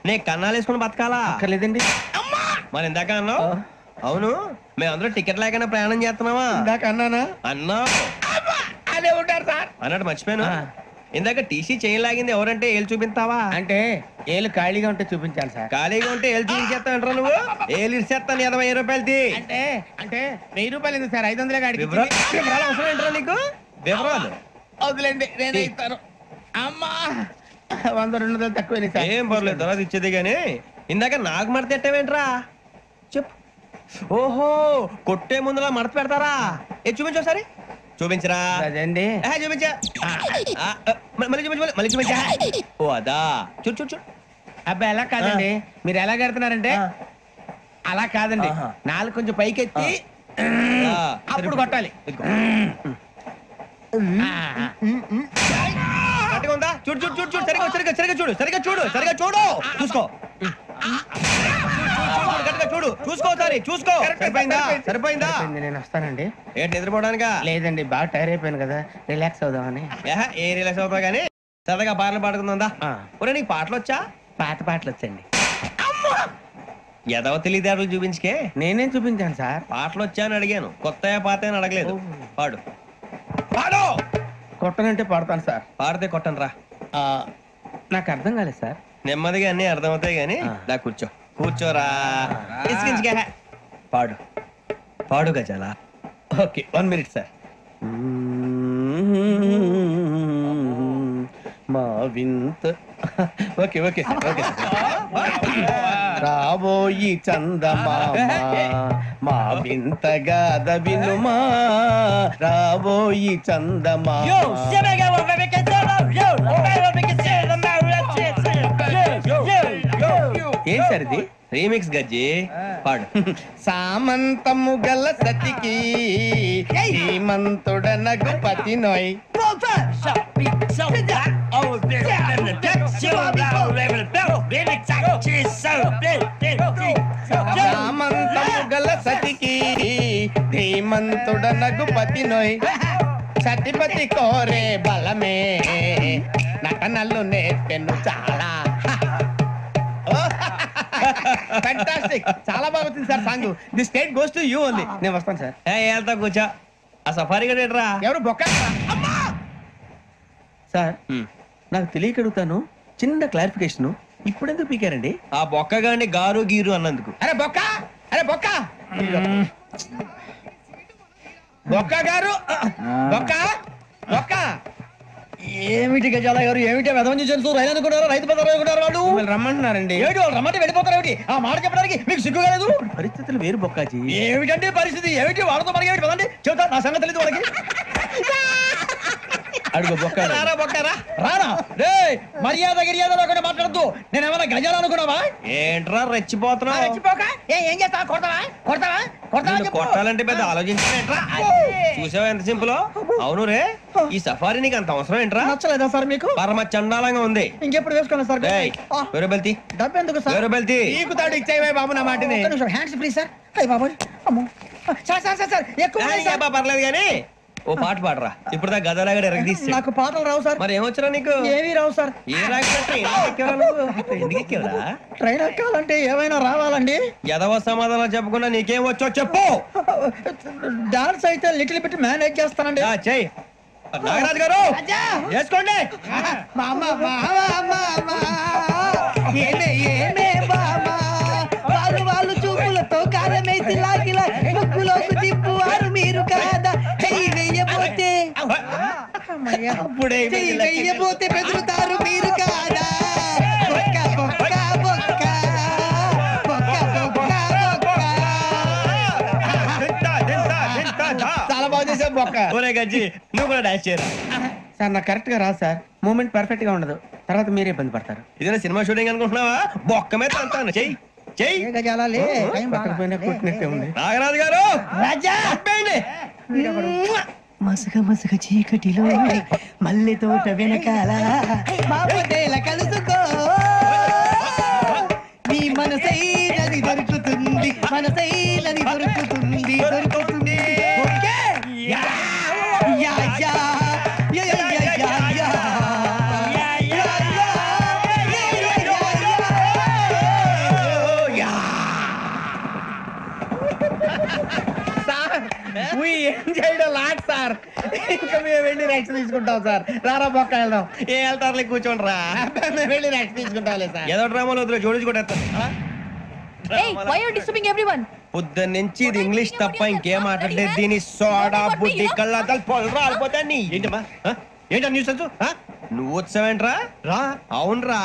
నీ కన్నాలు వేసుకుని బతకాలా? అక్కర్లేదండి. మరి ఇందాక అన్నావు అవును మేమందరూ టికెట్ లేకుండా ప్రయాణం చేస్తున్నావా? ఇందాక అన్నానా? అన్నావు. అదే ఉంటారు సార్ అన్నట్టు మర్చిపోయాను. ఇందాక టీసీ చేయి లాగింది ఎవరంటే ఏళ్ళు చూపిస్తావా? అంటే ఏళ్ళు ఖాళీగా ఉంటే చూపించాలి సార్. ఖాళీగా ఉంటే ఏళ్ళు చూపించేస్తానంటారా నువ్వు? ఏళ్ళు ఇచ్చేస్తాను 20 రూపాయలది. అంటే అంటే 1000 రూపాయలు ఎందుకు సార్? 500 గాడికి వివరాలు అవసరం ఏంటరా నీకు? వివరాలు వదిలేండి, నేనే ఇస్తాను. అమ్మా 100-200 తక్కువ సార్. ఏం పర్లేదు, తర్వాత ఇచ్చేది గానీ ఇందాక నాకు మడత ఎట్టవేంట్రా చెప్పు. ఓహో కొట్టే ముందులా మడత పెడతారా? ఏ చూపించు ఒకసారి. చూపించరా? అదండి చూపించా. మళ్ళీ చూపించు, మళ్ళీ చూపించా. ఓ అదా, చూడు చూడు చూడు. అబ్బాయి ఎలా కాదండి, మీరు ఎలా కడుతున్నారంటే అలా కాదండి. నాలుగు కొంచెం పైకెత్తి అప్పుడు కొట్టాలి. కరెక్ట్గా ఉందా? చూడు చూడు చూడు చూడు. సరిగా సరిగా సరిగా చూడు, సరిగా చూడు, సరిగా చూడు. చూసుకో చూడు, చూసుకో సారి చూసుకో. సరిపోయిందా? సరిపోయిందా? నేను వస్తానండి. ఏంటి నిద్రపోవడానికా? లేదండి, బాగా టైర్ అయిపోయాను కదా, రిలాక్స్ అవుదామని. ఏ రిలాక్స్ అవుతావు కానీ సరదాగా పాటలు పాడుకుందా? ఒరే నీకు పాటలు వచ్చా? పాత పాటలు వచ్చండి. ఎదవ తెలియదారులు చూపించుకే. నేనేం చూపించాను సార్? పాటలు వచ్చా అని అడిగాను, కొత్త పాత అని అడగలేదు. పాడు పాడు. కొట్టనంటే పాడతాను సార్. పాడితే కొట్టను రా. నాకు అర్థం కాలేదు సార్. నెమ్మదిగా అన్ని అర్థమవుతాయి గానీ దా కూర్చో. కూర్చోరా. పాడు పాడు గజాల. Okay 1 minute sir. మా వింత okay okay sir, okay sir. రాబోయి చందమామ మా వింత గాథ వినుమా, రాబోయి చందమామ. ఏం సార్ ఇది? రీమిక్స్ గజ్జి. పాడు. సామంతము గల సతికి శ్రీమంతుడ నగుపతి నోయ్. సామంతము గల సతికి ధీమంతుడ నగుపతి నోయ్. సతిపతి కోరే బలమే నటనలు నేర్పెను చాలా. ఫ్యాంటాస్టిక్, చాలా బాగా వచ్చింది sir song. The state goes to you only. నేను వస్తాను సార్. వెళ్తా కూర్చో. ఆ సఫారీ గడేట్రా ఎవరు బొక్క సార్ నాకు తెలియక అడుగుతాను, చిన్న క్లారిఫికేషన్. ఇప్పుడెందుకు పీకారండి? ఆ బొక్క గాని గారు గీరు అన్నందుకు. అరే బొక్క, అరే బొక్క, బొక్క గారు, బొక్క బొక్క. ఏమిటి గజాల గారు, ఏమిటి వెదవం చూసారు? రైలు అనుకున్నారు, రైతు బజార్ అనుకున్నారు. వాళ్ళు రమ్మంటున్నారండి. ఏమిటి వాళ్ళు రమ్మంటే వెళ్ళిపోతారు? ఏమిటి ఆ మాట చెప్పడానికి మీకు సిగ్గు కాలేదు? పరిస్థితులు వేరు బొక్కాజీ. ఏమిటంటే పరిస్థితి ఏమిటి? వాళ్ళతో మనకి ఏమిటి పదండి, చెబుతా నా సంగతి తెలియదు వాళ్ళకి. అడుగు బొక్క. రారా బొక్కరా రానా రే, మర్యాద గిర్యాద లేకుండా మాట్లాడద్దు. నేను ఏమైనా గజాలు అనుకున్నావా? ఏంట్రా రెచ్చిపోతున్నావు? రెచ్చిపోక ఏం చేస్తావా? కొడతావా కొడతావా కొడతావా నిన్ను కొట్టాలంటే పెద్ద ఆలోచించా. చూసావా ఎంత సింపుల్? అవును రే, ఈ సఫారీ నీకు అంత అవసరం ఏంట్రా? నచ్చలేదా సార్ మీకు? పరమ చండాలంగా ఉంది. ఇంకెప్పుడు వేసుకోండి సార్. వేరే బెల్తి, డబ్బు ఎందుకు సార్? వేరే బెల్తి. నీకు తాడు ఇచ్చాయి బాబు నా మాటని. Hands free sir. అయ్య బాబోయ్, అమ్మో సార్ సార్ సార్ సార్ ఎక్కువ ఉన్నాయి సార్. పర్లేదు కానీ ఓ పాట పాడరా. ఇప్పుడు దా గదలాగడ ఎరగదీసి. నాకు పాటలు రావు సార్. మరి ఏమొచ్చరా నీకు? ఏమీ రావు సార్. ఏ రాకపోతే ఎందుకు ఎక్కేవరా? ట్రైన్ ఎక్కాలంటే ఏమైనా రావాలండి. ఎదవ సమాధానం చెప్పకుండా నీకేం వచ్చో చెప్పు. డాన్స్ అయితే లిటిల్ బిట్ మేనేజ్ చేస్తానండి. చెయ్యి నాగరాజు గారు, వేసుకోండి. ఏమే ఏమే బామా, వాళ్ళు చూపులతో కారమేసి లాగిలా ముక్కులోకి తిప్పువారు మీరు కాదా? చెయ్యి వెయ్యబోతే చెయ్యి వెయ్యబోతే బెదురుతారు మీరు కాదా? బొక్క బొక్క బొక్క బొక్క బొక్క బొక్క. చాలా బాగా చేసావు బొక్క. ఒరే గజ్జి, నువ్వు కూడా డాన్స్ చేయరా. సార్ నాకు కరెక్ట్ గా రాదు సార్. మూమెంట్ పర్ఫెక్ట్ గా ఉండదు, తర్వాత మీరే ఇబ్బంది పడతారు. ఇదేనా సినిమా షూటింగ్ అనుకుంటున్నావా? బొక్క మీద అంటాను. చెయ్యి చెయ్యి. కొట్టినట్టే ఉంది. నాగరాజు గారు, రాజా మసక మసక చీకటిలో మల్లె తోట వెనకాల బాపదేల కలుసుకో, నీ మనసైనది దొరుకుతుంది, మనసైనది దొరుకుతుంది దొరుకుతుంది. Okay yeah yeah yeah yeah yeah yeah yeah. Sir ఇంకా మేము వెళ్ళి రెక్స్ తీసుకుంటాం సార్. రారా బొక్క వెళ్దాం. ఏ వెళ్తారులే, కూర్చోండి రా. మేము వెళ్ళి రెక్స్ తీసుకుంటాంలే సార్. ఏదో డ్రామాలో వద్దు, జోడించుకుంటా. Hey, why are you disturbing everyone? పొద్దున్న నుంచి ఇది ఇంగ్లీష్ తప్ప ఇంకేం మాట్లాడలేదు. దీని సోడా బుద్ధి కళ్ళ పొలరా అలిపోతా. ఏంటమ్మా ఏంటా న్యూస్? నువ్వు వచ్చావేంట్రా? రా. అవునరా,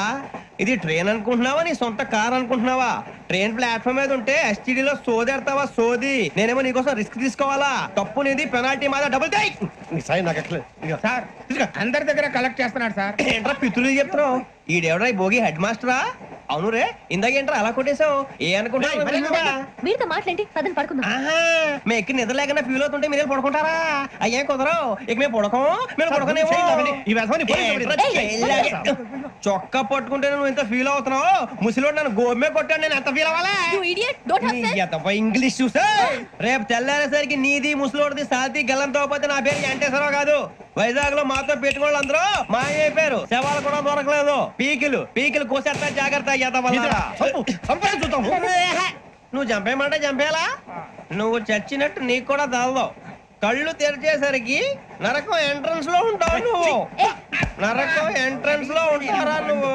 ఇది ట్రైన్ అనుకుంటున్నావా నీ సొంత కార్ అనుకుంటున్నావా? ట్రైన్ ప్లాట్ఫామ్ మీద ఉంటే ఎస్టీడీలో సోదేడతావా సోది? నేనేమో నీకోసం రిస్క్ తీసుకోవాలా? తప్పు నీది, పెనాల్టీ మాదా, డబుల్ టై. సార్ అందరి దగ్గర కలెక్ట్ చేస్తున్నాడు సార్. ఏంట్రా పితులు చెప్తున్నావు? ఈడెవడ్రా ఈ భోగి హెడ్ మాస్టరా? అవును రే, ఇందాకేంట్రా అలా కొట్టేశావు? ఏ అనుకుంటా మీరుతో మాట్లాడి పదని పడుకుందాం. మేము ఎక్కి నిద్ర లేకుండా ఫీల్ అవుతుంటే మీరు పడుకుంటారా? అయ్యే కుదరవు. ఇక మేము పడకం, మేము పడకనేమో. చొక్కా పట్టుకుంటే నువ్వు ఎంత ఫీల్ అవుతున్నావు? ముసలివాడు నన్ను గోమే కొట్టాడు, నేను ఎంత ఫీల్ అవ్వాలా? ఇంగ్లీష్ చూసా. రేపు తెల్లారేసరికి నీది ముసలివాడిది సాతి గల్లంతో పోతే నా పేరు వెంకటేశ్వరరావు కాదు. వైజాగ్ లో మాతో పెట్టుకోళ్ళు అందరూ మాయైపోయారు. శవాలు కూడా దొరకలేదు. పీకిలు పీకిలు కోసేస్తా, జాగ్రత్త. నువ్వు చంపేయమంటే చంపేలా? నువ్వు చచ్చినట్టు నీకు కూడా తగదు. కళ్ళు తెరిచేసరికి నరకం ఎంట్రన్స్ లో ఉంటావు నువ్వు. నరకం ఎంట్రన్స్ లో ఉంటారా నువ్వు?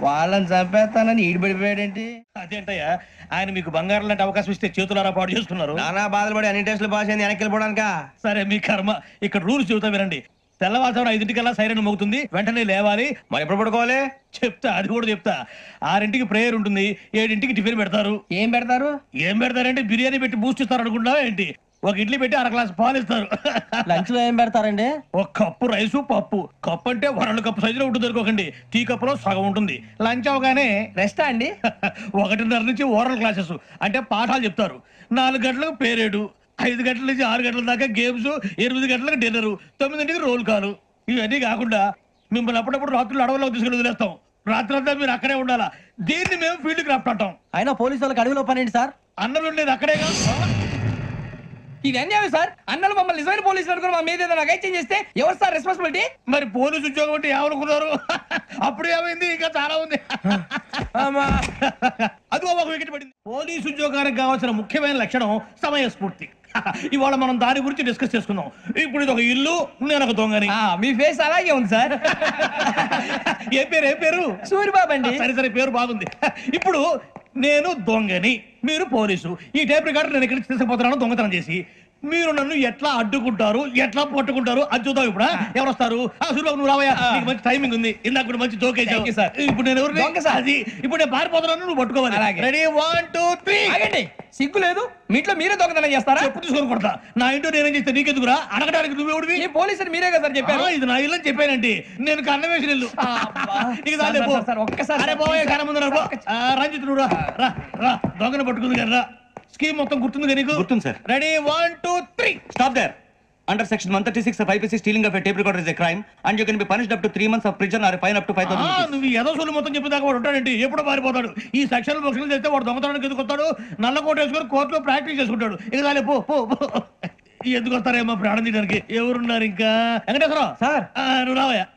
వాళ్ళని చంపేస్తానని ఈడిపడిపోయాడేంటి? అదేంటయ్యా, ఆయన మీకు బంగారం లాంటి అవకాశం ఇస్తే చేతులారా పాటు చేసుకున్నారు. నానా బాధలు పడి అన్ని టెస్టులు పాస్ అయింది, వెనక్కి వెళ్ళిపోవడానికా? సరే మీ కర్మ. ఇక్కడ రూల్స్ చెబుతా వినండి. తెల్లవారుజామున 5 సైరన్ మోగుతుంది, వెంటనే లేవాలి. మరి ఎప్పుడు పడుకోవాలి? చెప్తా, అది కూడా చెప్తా. 6 ప్రేయర్ ఉంటుంది, 7 టిఫిన్ పెడతారు. ఏం పెడతారు? ఏం పెడతారంటే బిర్యానీ పెట్టి బూస్ట్ ఇస్తారు అనుకుంటున్నావా ఏంటి? ఒక ఇడ్లీ పెట్టి 1 గ్లాస్ పాలు ఇస్తారు. లంచ్ లో ఏం పెడతారండి? ఒక కప్పు రైసు పప్పు. కప్పు అంటే 2 కప్పు సైజులో ఉంటుంది అనుకోకండి. టీ కప్పులో సగం ఉంటుంది. లంచ్ అవగానే రెస్టా అండి? 1:30 నుంచి ఓరల్ క్లాసెస్ అంటే పాఠాలు చెప్తారు. 4 గంటలకు పేరేడు, 5 గంటల నుంచి 6 గంటల దాకా గేమ్స్, 8 గంటలకు డిన్నర్, 9 రోల్ కాలు. ఇవన్నీ కాకుండా మిమ్మల్ని అప్పుడప్పుడు రాత్రులు అడవుల్లో తీసుకుని వదిలేస్తాం. రాత్రి అంతా మీరు అక్కడే ఉండాలా. దీన్ని మేము ఫీల్డ్ క్రాఫ్ట్ అంటాం. అయినా పోలీసు వాళ్ళకి అడవిలో పని ఏంటి సార్? అన్నలు ఉండేది అక్కడే కాదు. ఇది అన్యాయం సార్. అన్నలు మమ్మల్ని నిజమైన పోలీసులు అనుకుని మా మీద ఏదైనా అగైత్యం చేస్తే ఎవరు సార్ రెస్పాన్సిబిలిటీ? మరి పోలీసు ఉద్యోగం అంటే ఏమనుకున్నారు? అప్పుడు ఏమైంది? ఇంకా చాలా ఉంది. అది ఒక వికెట్ పడింది. పోలీసు ఉద్యోగానికి కావాల్సిన ముఖ్యమైన లక్షణం సమయస్ఫూర్తి. ఇవాళ మనం దాని గురించి డిస్కస్ చేసుకుందాం. ఇప్పుడు ఇది ఒక ఇల్లు, నేను ఒక దొంగని. మీ ఫేస్ అలాగే ఉంది సార్. ఏ పేరు? సూరిబాబు అండి. సరే పేరు బాగుంది. ఇప్పుడు నేను దొంగని, మీరు పోలీసు. ఈ టైప్ రికార్డు నేను ఎక్కడికి తీసుకుపోతున్నాను దొంగతనం చేసి. మీరు నన్ను ఎట్లా అడ్డుకుంటారు, ఎట్లా పట్టుకుంటారు అది చూద్దాం. ఇప్పుడు ఎవరు వస్తారు? సూరిబాబు నువ్వు రావయ్యా, నీకు మంచి టైమింగ్ ఉంది. ఇందాక కూడా మంచి జోక్ వేసావు సార్. ఇప్పుడు నేను ఎవరు? అది ఇప్పుడు నేను పారిపోతున్నాను, నువ్వు పట్టుకోవాలి. రెడీ 1 2 3. ఆగండి, సిగ్గు లేదు? మీ ఇంట్లో మీరే దొంగతనం చేస్తారా? ఎప్పుడు తీసుకొని కొడతా. నా ఇంట్లో నేనేం చేస్తే నీకెందుకురా? అడగడానికి నువ్వెవడివి? ఈ పోలీసులు మీరే కదా సార్ చెప్పారు. ఇది నా ఇల్లు అని చెప్పానండి. నేను కన్న వేసిన ఇల్లు. ఒక్కసారి కన్న ముందు రంజిత్ నువ్వు రా, దొంగను పట్టుకుంది కదా రా. స్కీమ్ మొత్తం గుర్తుంది నీకు? గుర్తుంది sir. Ready 1 2 3. Stop there. Under section 136 of IPC, stealing of a tape recorder is a crime and you can be punished up to 3 months of prison or a fine up to 5,000 rupees. నువ్వు ఏదో సొల్లు మొత్తం చెప్పేదాకా వాడు ఉంటాడండి. ఎప్పుడో పారిపోతాడు. ఈ సెక్షన్ బుక్స్లు చేస్తే వాడు దొంగతనానికి ఎందుకు వస్తాడు? నల్ల కోట వేసుకొని కోర్టులో ప్రాక్టీస్ చేసుకుంటాడు. ఇక చాలే పో. ఎందుకు వస్తారేమో ప్రాణం తీయడానికి. ఎవరున్నారు ఇంకా? వెంకటేశ్వరరావు సార్, నువ్వు రావయ్యా.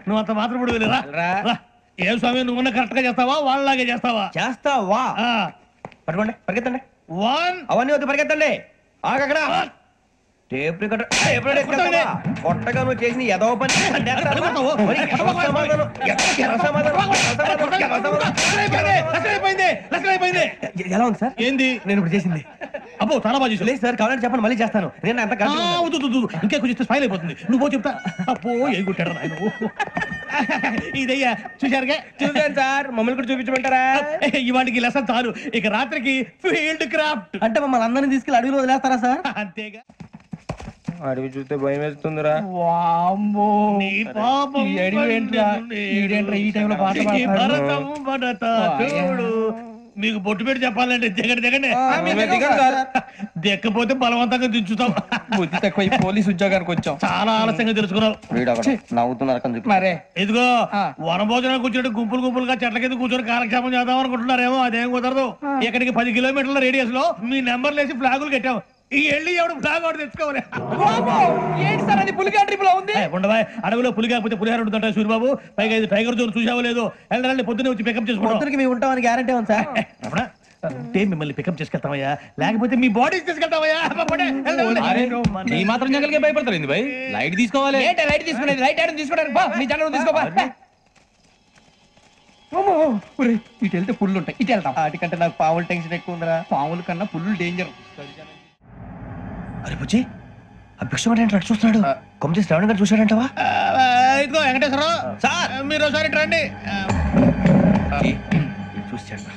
నువ్వు అంత మాత్రం ఇప్పుడు వెళ్ళి రా. ఏం స్వామి, నువ్వు కరెక్ట్ గా చేస్తావా వాళ్ళలాగే చేస్తావా? చేస్తావా? పట్టుకోండి, పరిగెత్తండి. 1 అవన్నీ వద్దు, పరిగెత్తండి. ఆగక్కడ టేప్ రికార్డర్ కొట్టగా నువ్వు చేసిన ఏదో పని. ఎలా ఉంది సార్? ఏంది నేను ఇప్పుడు చేసింది? అబ్బో చాలా బాగా చేసావు. లేదు సార్, కావాలంటే చెప్పండి, మళ్ళీ చేస్తాను. నేను అంత ఇంకే కొంచెం స్మైల్ అయిపోతుంది. నువ్వు చెప్తా. అబ్బో ఏ కొట్టాడు ఆయన. ఇదయ్యా చూశారుగా? చూసాను సార్. మమ్మల్ని కూడా చూపించమంటారా? ఇవాటికి లెసన్ చాలు. ఇక రాత్రికి ఫీల్డ్ క్రాఫ్ట్. అంటే మమ్మల్ని అందరినీ తీసుకెళ్ళి అడవిలో వదిలేస్తారా సార్? అంతేగా. అడవి చూస్తే భయం వేస్తుందిరా. నీ పాపం ఈ టైంలో పాట భరతం భరత చూడు. మీకు బొట్టు పెట్టి చెప్పాలంటే దిగండి. దిక్కపోతే బలవంతంగా దించుతాం. బుద్ధి తక్కువ పోలీస్ ఉద్యోగానికి వచ్చాం. చాలా ఆలస్యంగా తెలుసుకున్నావు. నవ్వుతున్నారు. మరే ఇదిగో వనభోజనానికి కూర్చోటి గుంపులుగా చెట్ల కింద కూర్చొని కాలక్షేపం చేద్దాం అనుకుంటున్నారేమో. అదేం కుదరదు. ఇక్కడికి 10 కిలోమీటర్ల రేడియస్ లో మీ నెంబర్లు వేసి ఫ్లాగులు కట్టాం. ఈ వెళ్ళి ఎవడు ఫ్లాగ్ ఒకటి తెచ్చుకోవాలి. ఏంటి సార్ అది? పులిగా ట్రిప్ ఉంది. ఉండవా? అడవిలో పులి కాకపోతే పులిహార ఉంటుంట సూరిబాబు. పైగా ఇది టైగర్ జోన్ చూసావో లేదో. వెళ్ళండి, పొద్దున్నే వచ్చి పికప్ చేసుకుంటాం. మేము ఉంటామని గ్యారంటీ ఉంది సార్. మిమ్మల్ని పికప్ చేసుకెళ్తామయ్యా, లేకపోతే మీ బాడీ తీసుకెళ్తామయ్యా. ఈ మాత్రం జంగల్కే భయపడతారు ఏంది భయ్? లైట్ తీసుకోవాలి. ఏంటి లైట్ తీసుకునేది? లైట్ ఐరన్ తీసుకోవడానికి బా, నీ జంగల్ తీసుకోబా. ఇటు వెళ్తే పుల్లు ఉంటాయి, ఇటు వెళ్తాం. వాటికంటే నాకు పావులు టెన్షన్ ఎక్కువ ఉందిరా. పాముల కన్నా పుల్లు డేంజర్. అరే బుజ్జి, ఆ భిక్షం అంటే చూస్తున్నాడు. కొమ్మ శ్రావణ్ గారు చూసాడంటవా? ఇదిగో వెంకటేశ్వరరావు సార్, మీరు ఒకసారి రండి. చూసాడు.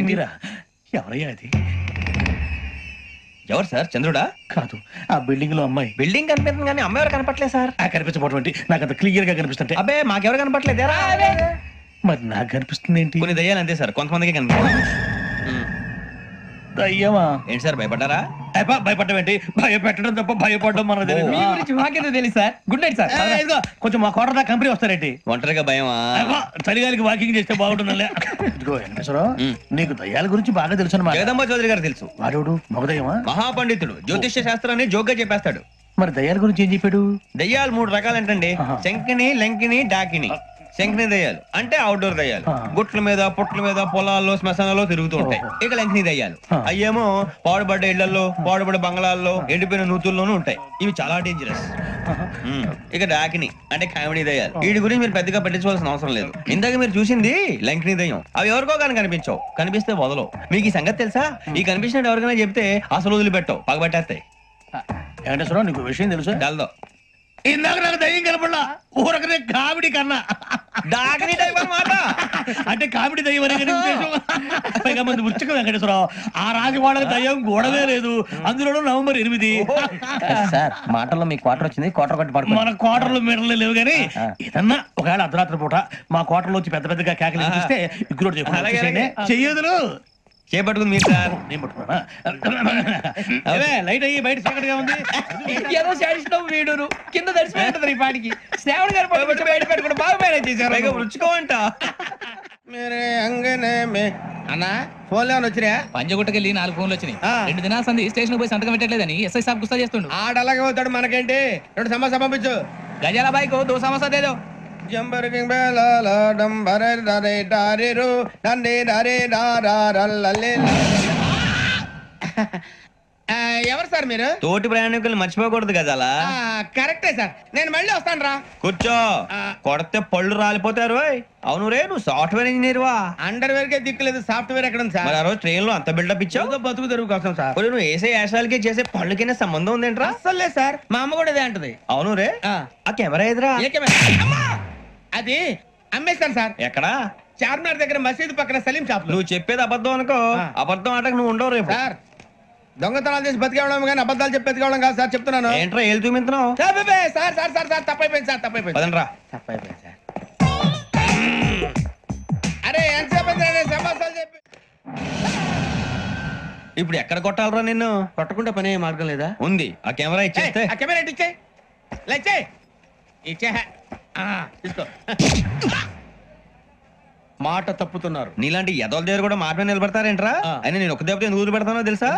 మీరా? ఎవరయ్యా అది? ఎవరు సార్? చంద్రుడా? కాదు, ఆ బిల్డింగ్ లో అమ్మాయి. బిల్డింగ్ కనిపిస్తుంది కానీ అమ్మాయి ఎవరు కనపట్లేదు సార్. కనిపించబోటువంటి నాకు అంత క్లియర్ గా కనిపిస్తుంటే. అబ్బే మాకెవరు కనపట్లేదేరా? మరి నాకు కనిపిస్తుంది ఏంటి? కొన్ని దయ్యాలు అంతే సార్, కొంతమందికి కనిపిస్తుంది. దయ్యమా? ఏంటి సార్ భయపడ్డారా? భయపడడం ఏంటి? భయపెట్టడం తప్ప భయపడడం మనకు తెలియదు. మీ గురించి మాకేదో తెలుసు సార్. Good night sir. ఇదిగో కొంచెం మా కోట దాకా కంపెనీ వస్తారేంటి? ఒంటరిగా భయమా? చలిగాలికి వాకింగ్ చేస్తే బాగుంటుందిలే. ఇదిగో వెంకటేశ్వరరావు, నీకు దయ్యాల గురించి బాగా తెలుసు అన్నమాట. జగదంబ చౌదరి గారు తెలుసు. వాడు మగదయ్యమా? మహాపండితుడు, జ్యోతిష్య శాస్త్రాన్ని జోగ్గా చెప్పేస్తాడు. మరి దయ్యాల గురించి ఏం చెప్పాడు? దయ్యాలు 3 రకాలంటండి. శంకిని, లంకిని, డాకిని. శంకిని దయ్యాలు అంటే అవుట్డోర్ దయ్యాలు. గుట్ల మీద, పుట్ల మీద, పొలాల్లో, శ్మశానాల్లో తిరుగుతూ ఉంటాయి. ఇక లంకిని దయ్యాలు అయ్యేమో పాడుబడ్డ ఇళ్లలో, పాడుబడ్డ బంగ్లాల్లో, ఎండిపోయిన నూతుల్లోనూ ఉంటాయి. ఇవి చాలా డేంజరస్. ఇక డాకిని అంటే కామెడీ దయ్యాలు. వీటి గురించి మీరు పెద్దగా పట్టించుకోవాల్సిన అవసరం లేదు. ఇందాక మీరు చూసింది లంకిని దయ్యం. అవి ఎవరికో కానీ కనిపించవు, కనిపిస్తే వదలవు. మీకు ఈ సంగతి తెలుసా? ఈ కనిపించినట్టు ఎవరికైనా చెప్తే అసలు వదిలిపెట్టవు, పగబట్టేస్తాయి. వెంకటేశ్వరరావు, నీకు విషయం తెలుసు? డల్దో ఇందాక నాకు దయ్యం కనపడలా, ఊరకనే కామెడీ కన్నా. డాకిని టైప్ అన్నమాట. అంటే కామెడీ దయ్యం అనే ఉద్దేశం. పైగా మంది ఉచ్చక వెంకటేశ్వరరావు, ఆ రాజు వాళ్ళకి దయ్యం గొడవే లేదు. అందులోనూ నవంబర్ 8. సార్ మాటల్లో మీ క్వార్టర్ వచ్చింది, క్వార్టర్ కొట్టి పడుకో. మన క్వార్టర్లు మీటర్లు లేవు కానీ ఏదన్నా ఒకవేళ అర్ధరాత్రి పూట మా క్వార్టర్లో వచ్చి పెద్ద పెద్దగా కేకలు చూస్తే ఇగ్గురు చెయ్యదులు చేపట్టుకుంది మీరు సార్. నేను పట్టుకున్నా. లైట్ అయ్యి బయట చీకటిగా ఉంది. ఏదో శాడిస్తాం వీడును కింద దర్శనం ఈ పాటికి. శ్రావణ్ గారు పట్టుబట్టి బయట పెట్టుకుంటే బాగా మేనేజ్ చేశారు. రుచుకోమంట అన్నా ఫోన్లో వచ్చినా? పంజగుట్టకెళ్ళి 4 ఫోన్లు వచ్చినాయి. 2 దినాల సంది స్టేషన్ పోయి సంతకం పెట్టలేదని ఎస్ఐ సాబ్ గుస్తా చేస్తుండు. ఆడలాగే పోతాడు, మనకేంటి? 2 సమస్య పంపించు. గజాల బైక్ 2 సమస్య దేదో. జంబరకింగ్ బేలాల డంబరే డరే డారిరు డండే డరే డారారల్లలే. ఎవరు సార్ మీరు? తోటి ప్రయాణికులు మర్చిపోకూడదు గజాలా. కరెక్టే సార్, నేను మళ్ళీ వస్తాను రా. కూర్చో, కొడితే పళ్ళు రాలిపోతారు. అవును రే, నువ్వు సాఫ్ట్వేర్ ఇంజనీర్ వా? అండర్వేర్ కే దిక్కులేదు, సాఫ్ట్వేర్ ఎక్కడ ఉంది సార్? మరి ఆ రోజు ట్రైన్ లో అంత బిల్డప్ ఇచ్చావు. బతుకు తెరువు కోసం సార్. నువ్వు వేసే యాశాలకి చేసే పళ్ళకైనా సంబంధం ఉందేంట్రా? అస్సలు లేదు సార్, మా అమ్మ కూడా అదే అంటది. అవును రే, ఆ కెమెరా ఎదురా? ఏ కెమెరా? అమ్మా! అది అమ్మేస్తాను సార్. ఎక్కడా? చార్మినార్ దగ్గర మసీదు పక్కన సలీం షాప్. నువ్వు చెప్పేది అబద్ధం అనుకో, అబద్ధం ఆటకు నువ్వు ఉండవు రేపు. సార్, దొంగతనాలు చేసి బతికేవడం కానీ అబద్ధాలు చెప్పి బతికేవడం కాదు సార్, చెప్తున్నాను. ఏంట్రా ఏళ్ళు చూపించినావు? సార్ సార్ సార్ సార్ తప్పైపోయింది సార్, తప్పైపోయింది. పదండ్రా. తప్పైపోయింది సార్. అరే ఎంతసేపు సమాసాలు చెప్పి ఇప్పుడు ఎక్కడ కొట్టాలరా నిన్ను? కొట్టకుండా పనే మార్గం లేదా? ఉంది, ఆ కెమెరా ఇచ్చేస్తే. ఆ కెమెరా ఇచ్చే లేచే ఇచ్చే తీసుకో. మాట తప్పుతున్నారు. నీలాంటి ఎదల దగ్గర కూడా మాట మీద నిలబడతారేంట్రా? అని నేను ఒక దెబ్బతో ఎందుకు పెడతానో తెలుసా?